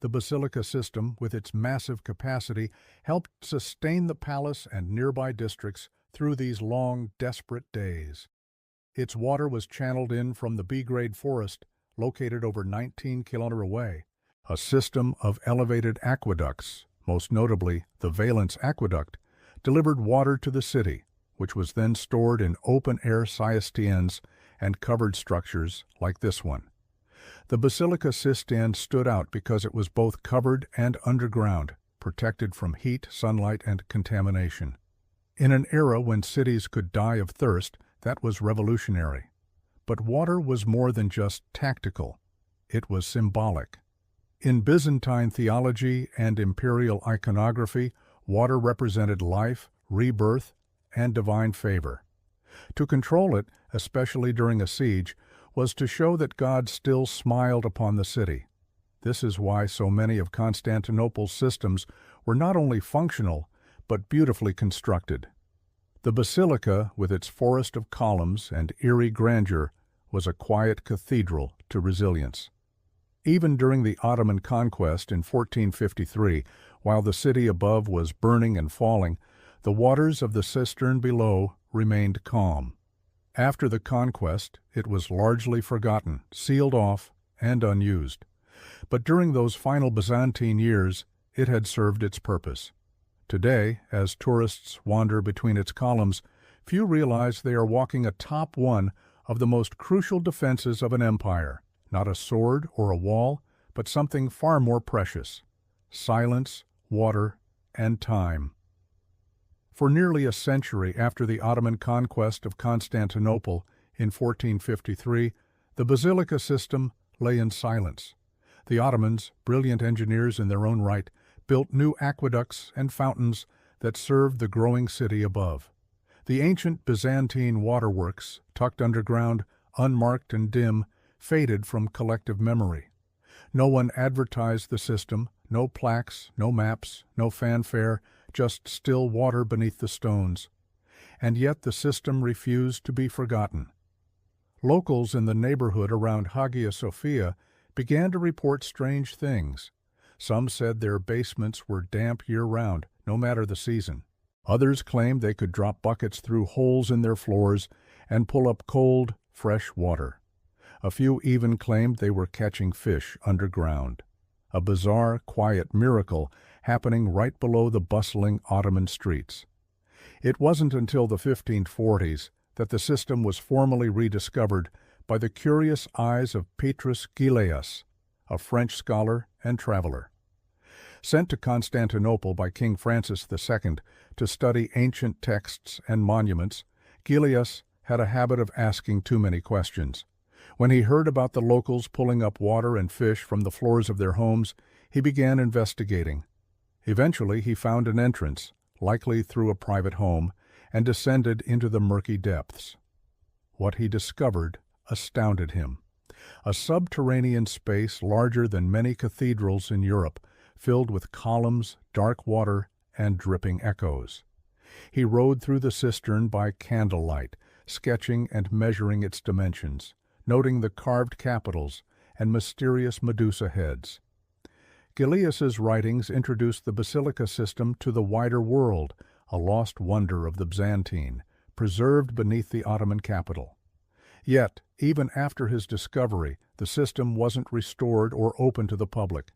The basilica system, with its massive capacity, helped sustain the palace and nearby districts through these long, desperate days. Its water was channeled in from the B-grade forest, located over 19 kilometers away. A system of elevated aqueducts, most notably the Valence Aqueduct, delivered water to the city, which was then stored in open-air cistierns and covered structures like this one. The Basilica cistern stood out because it was both covered and underground, protected from heat, sunlight, and contamination. In an era when cities could die of thirst, that was revolutionary. But water was more than just tactical. It was symbolic. In Byzantine theology and imperial iconography, water represented life, rebirth, and divine favor. To control it, especially during a siege, was to show that God still smiled upon the city. This is why so many of Constantinople's systems were not only functional, but beautifully constructed. The basilica, with its forest of columns and eerie grandeur, was a quiet cathedral to resilience. Even during the Ottoman conquest in 1453, while the city above was burning and falling, the waters of the cistern below remained calm. After the conquest, it was largely forgotten, sealed off, and unused. But during those final Byzantine years, it had served its purpose. Today, as tourists wander between its columns, few realize they are walking atop one of the most crucial defenses of an empire, not a sword or a wall, but something far more precious: silence, water, and time. For nearly a century after the Ottoman conquest of Constantinople in 1453, the basilica system lay in silence. The Ottomans, brilliant engineers in their own right, built new aqueducts and fountains that served the growing city above. The ancient Byzantine waterworks, tucked underground, unmarked and dim, faded from collective memory. No one advertised the system, no plaques, no maps, no fanfare, just still water beneath the stones. And yet the system refused to be forgotten. Locals in the neighborhood around Hagia Sophia began to report strange things. Some said their basements were damp year-round, no matter the season. Others claimed they could drop buckets through holes in their floors and pull up cold, fresh water. A few even claimed they were catching fish underground. A bizarre, quiet miracle happening right below the bustling Ottoman streets. It wasn't until the 1540s that the system was formally rediscovered by the curious eyes of Petrus Gillius, a French scholar and traveler. Sent to Constantinople by King Francis II to study ancient texts and monuments, Gillius had a habit of asking too many questions. When he heard about the locals pulling up water and fish from the floors of their homes, he began investigating. Eventually, he found an entrance, likely through a private home, and descended into the murky depths. What he discovered astounded him. A subterranean space larger than many cathedrals in Europe, filled with columns, dark water, and dripping echoes. He rode through the cistern by candlelight, sketching and measuring its dimensions, noting the carved capitals and mysterious Medusa heads. Gillius's writings introduced the basilica system to the wider world, a lost wonder of the Byzantine, preserved beneath the Ottoman capital. Yet, even after his discovery, the system wasn't restored or open to the public.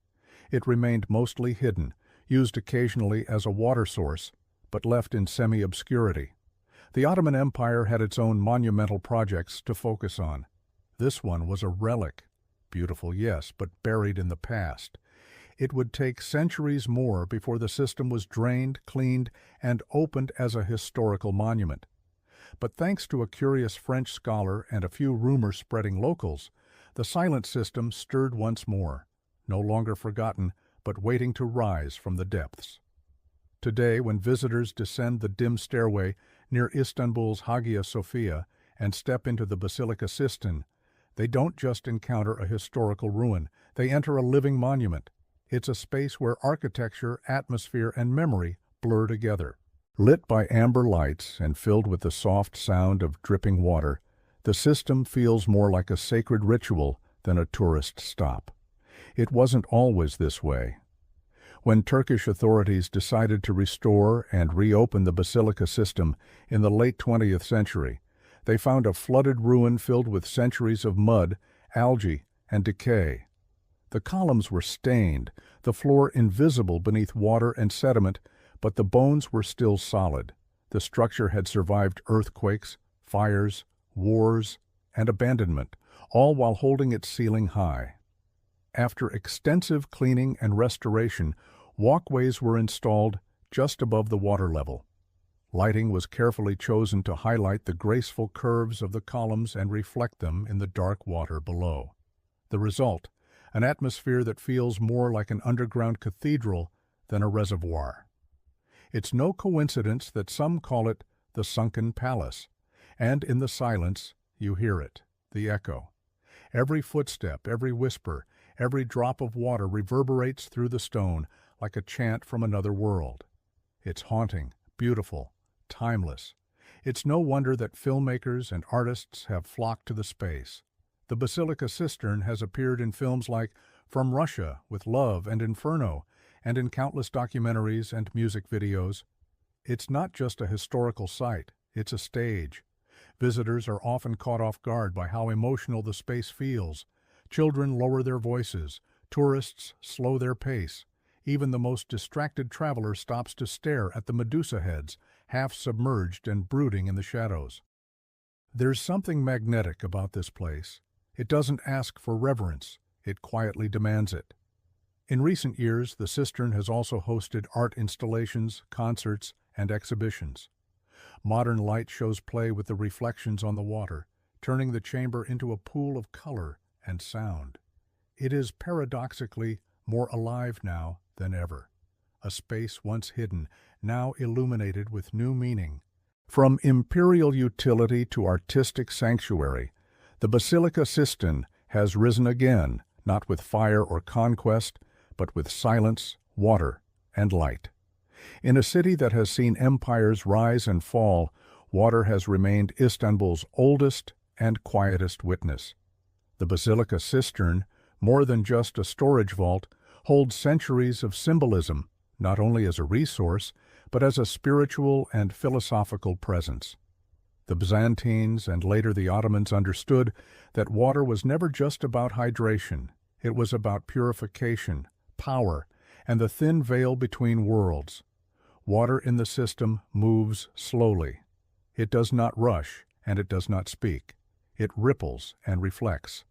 It remained mostly hidden, used occasionally as a water source, but left in semi-obscurity. The Ottoman Empire had its own monumental projects to focus on. This one was a relic. Beautiful, yes, but buried in the past. It would take centuries more before the system was drained, cleaned, and opened as a historical monument. But thanks to a curious French scholar and a few rumor-spreading locals, the silent system stirred once more, no longer forgotten, but waiting to rise from the depths. Today, when visitors descend the dim stairway, near Istanbul's Hagia Sophia and step into the Basilica Sistine, they don't just encounter a historical ruin, they enter a living monument. It's a space where architecture, atmosphere, and memory blur together. Lit by amber lights and filled with the soft sound of dripping water, the system feels more like a sacred ritual than a tourist stop. It wasn't always this way. When Turkish authorities decided to restore and reopen the Basilica system in the late 20th century, they found a flooded ruin filled with centuries of mud, algae, and decay. The columns were stained, the floor invisible beneath water and sediment, but the bones were still solid. The structure had survived earthquakes, fires, wars, and abandonment, all while holding its ceiling high. After extensive cleaning and restoration, walkways were installed just above the water level. Lighting was carefully chosen to highlight the graceful curves of the columns and reflect them in the dark water below. The result, an atmosphere that feels more like an underground cathedral than a reservoir. It's no coincidence that some call it the sunken palace, and in the silence you hear it, the echo. Every footstep, every whisper, every drop of water reverberates through the stone like a chant from another world. It's haunting, beautiful, timeless. It's no wonder that filmmakers and artists have flocked to the space. The Basilica Cistern has appeared in films like From Russia with Love and Inferno, and in countless documentaries and music videos. It's not just a historical site, it's a stage. Visitors are often caught off guard by how emotional the space feels. Children lower their voices, tourists slow their pace. Even the most distracted traveler stops to stare at the Medusa heads, half submerged and brooding in the shadows. There's something magnetic about this place. It doesn't ask for reverence, it quietly demands it. In recent years, the cistern has also hosted art installations, concerts, and exhibitions. Modern light shows play with the reflections on the water, turning the chamber into a pool of color and sound. It is paradoxically more alive now than ever. A space once hidden, now illuminated with new meaning. From imperial utility to artistic sanctuary, the Basilica Sistine has risen again, not with fire or conquest, but with silence, water, and light. In a city that has seen empires rise and fall, water has remained Istanbul's oldest and quietest witness. The Basilica Cistern, more than just a storage vault, holds centuries of symbolism, not only as a resource, but as a spiritual and philosophical presence. The Byzantines and later the Ottomans understood that water was never just about hydration. It was about purification, power, and the thin veil between worlds. Water in the system moves slowly. It does not rush, and it does not speak. It ripples and reflects.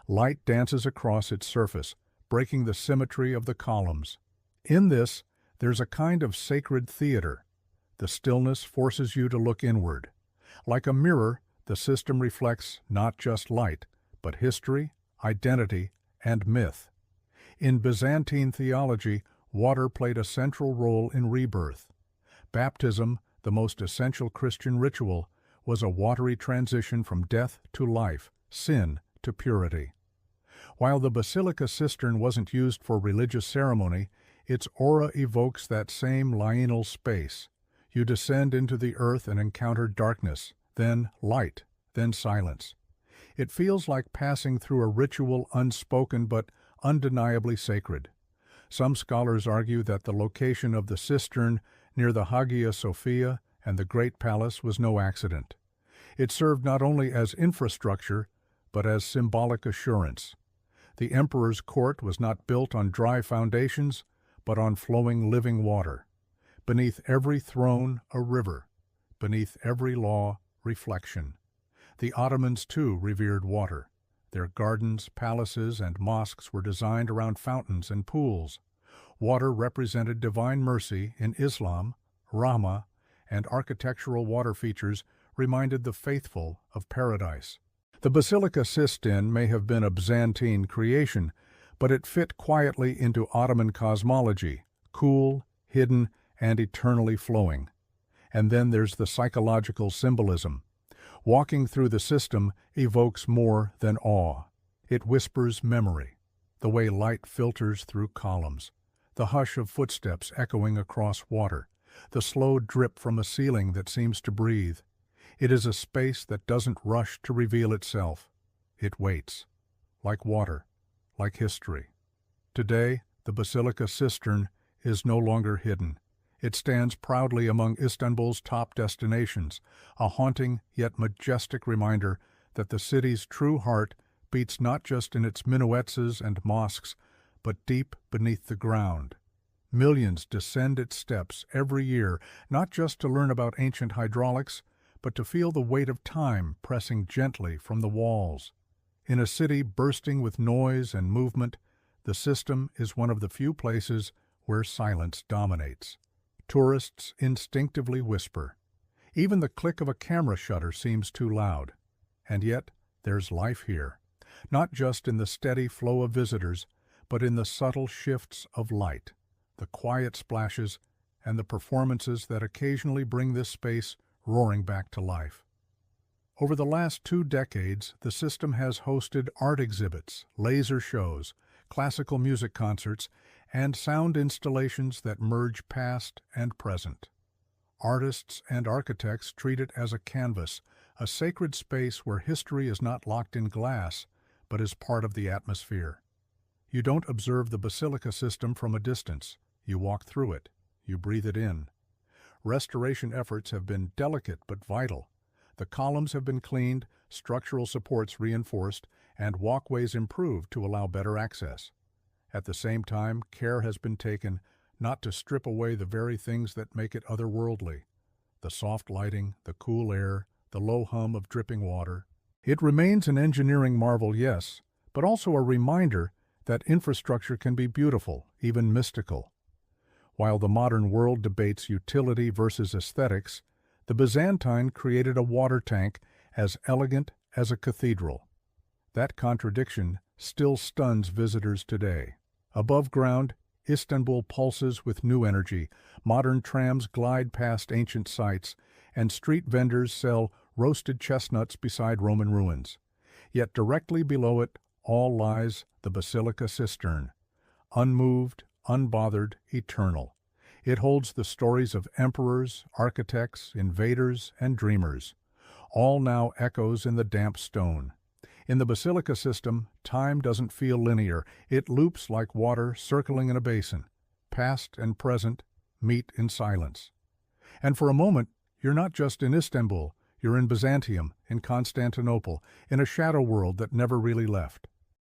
Light dances across its surface, breaking the symmetry of the columns. In this, there's a kind of sacred theater. The stillness forces you to look inward. Like a mirror, the system reflects not just light, but history, identity, and myth. In Byzantine theology, water played a central role in rebirth. Baptism, the most essential Christian ritual, was a watery transition from death to life, sin to purity. While the Basilica Cistern wasn't used for religious ceremony, its aura evokes that same liminal space. You descend into the earth and encounter darkness, then light, then silence. It feels like passing through a ritual unspoken but undeniably sacred. Some scholars argue that the location of the cistern near the Hagia Sophia and the Great Palace was no accident. It served not only as infrastructure, but as symbolic assurance. The emperor's court was not built on dry foundations, but on flowing living water. Beneath every throne, a river. Beneath every law, reflection. The Ottomans, too, revered water. Their gardens, palaces, and mosques were designed around fountains and pools. Water represented divine mercy in Islam, Rahmah, and architectural water features reminded the faithful of paradise. The Basilica Sistine may have been a Byzantine creation, but it fit quietly into Ottoman cosmology, cool, hidden, and eternally flowing. And then there's the psychological symbolism. Walking through the system evokes more than awe. It whispers memory, the way light filters through columns, the hush of footsteps echoing across water, the slow drip from a ceiling that seems to breathe. It is a space that doesn't rush to reveal itself. It waits, like water, like history. Today, the Basilica Cistern is no longer hidden. It stands proudly among Istanbul's top destinations, a haunting yet majestic reminder that the city's true heart beats not just in its minarets and mosques, but deep beneath the ground. Millions descend its steps every year, not just to learn about ancient hydraulics, but to feel the weight of time pressing gently from the walls. In a city bursting with noise and movement, the system is one of the few places where silence dominates. Tourists instinctively whisper. Even the click of a camera shutter seems too loud. And yet, there's life here, not just in the steady flow of visitors, but in the subtle shifts of light, the quiet splashes, and the performances that occasionally bring this space roaring back to life. Over the last 2 decades, the system has hosted art exhibits, laser shows, classical music concerts, and sound installations that merge past and present. Artists and architects treat it as a canvas, a sacred space where history is not locked in glass, but is part of the atmosphere. You don't observe the Basilica system from a distance. You walk through it. You breathe it in. Restoration efforts have been delicate but vital. The columns have been cleaned, structural supports reinforced, and walkways improved to allow better access. At the same time, care has been taken not to strip away the very things that make it otherworldly. The soft lighting, the cool air, the low hum of dripping water. It remains an engineering marvel, yes, but also a reminder that infrastructure can be beautiful, even mystical. While the modern world debates utility versus aesthetics, the Byzantine created a water tank as elegant as a cathedral. That contradiction still stuns visitors today. Above ground, Istanbul pulses with new energy, modern trams glide past ancient sites, and street vendors sell roasted chestnuts beside Roman ruins. Yet directly below it all lies the Basilica Cistern, unmoved, unbothered, eternal. It holds the stories of emperors, architects, invaders, and dreamers, all now echoes in the damp stone. In the Basilica system, time doesn't feel linear. It loops like water circling in a basin. Past and present meet in silence. And for a moment, you're not just in Istanbul, you're in Byzantium, in Constantinople, in a shadow world that never really left.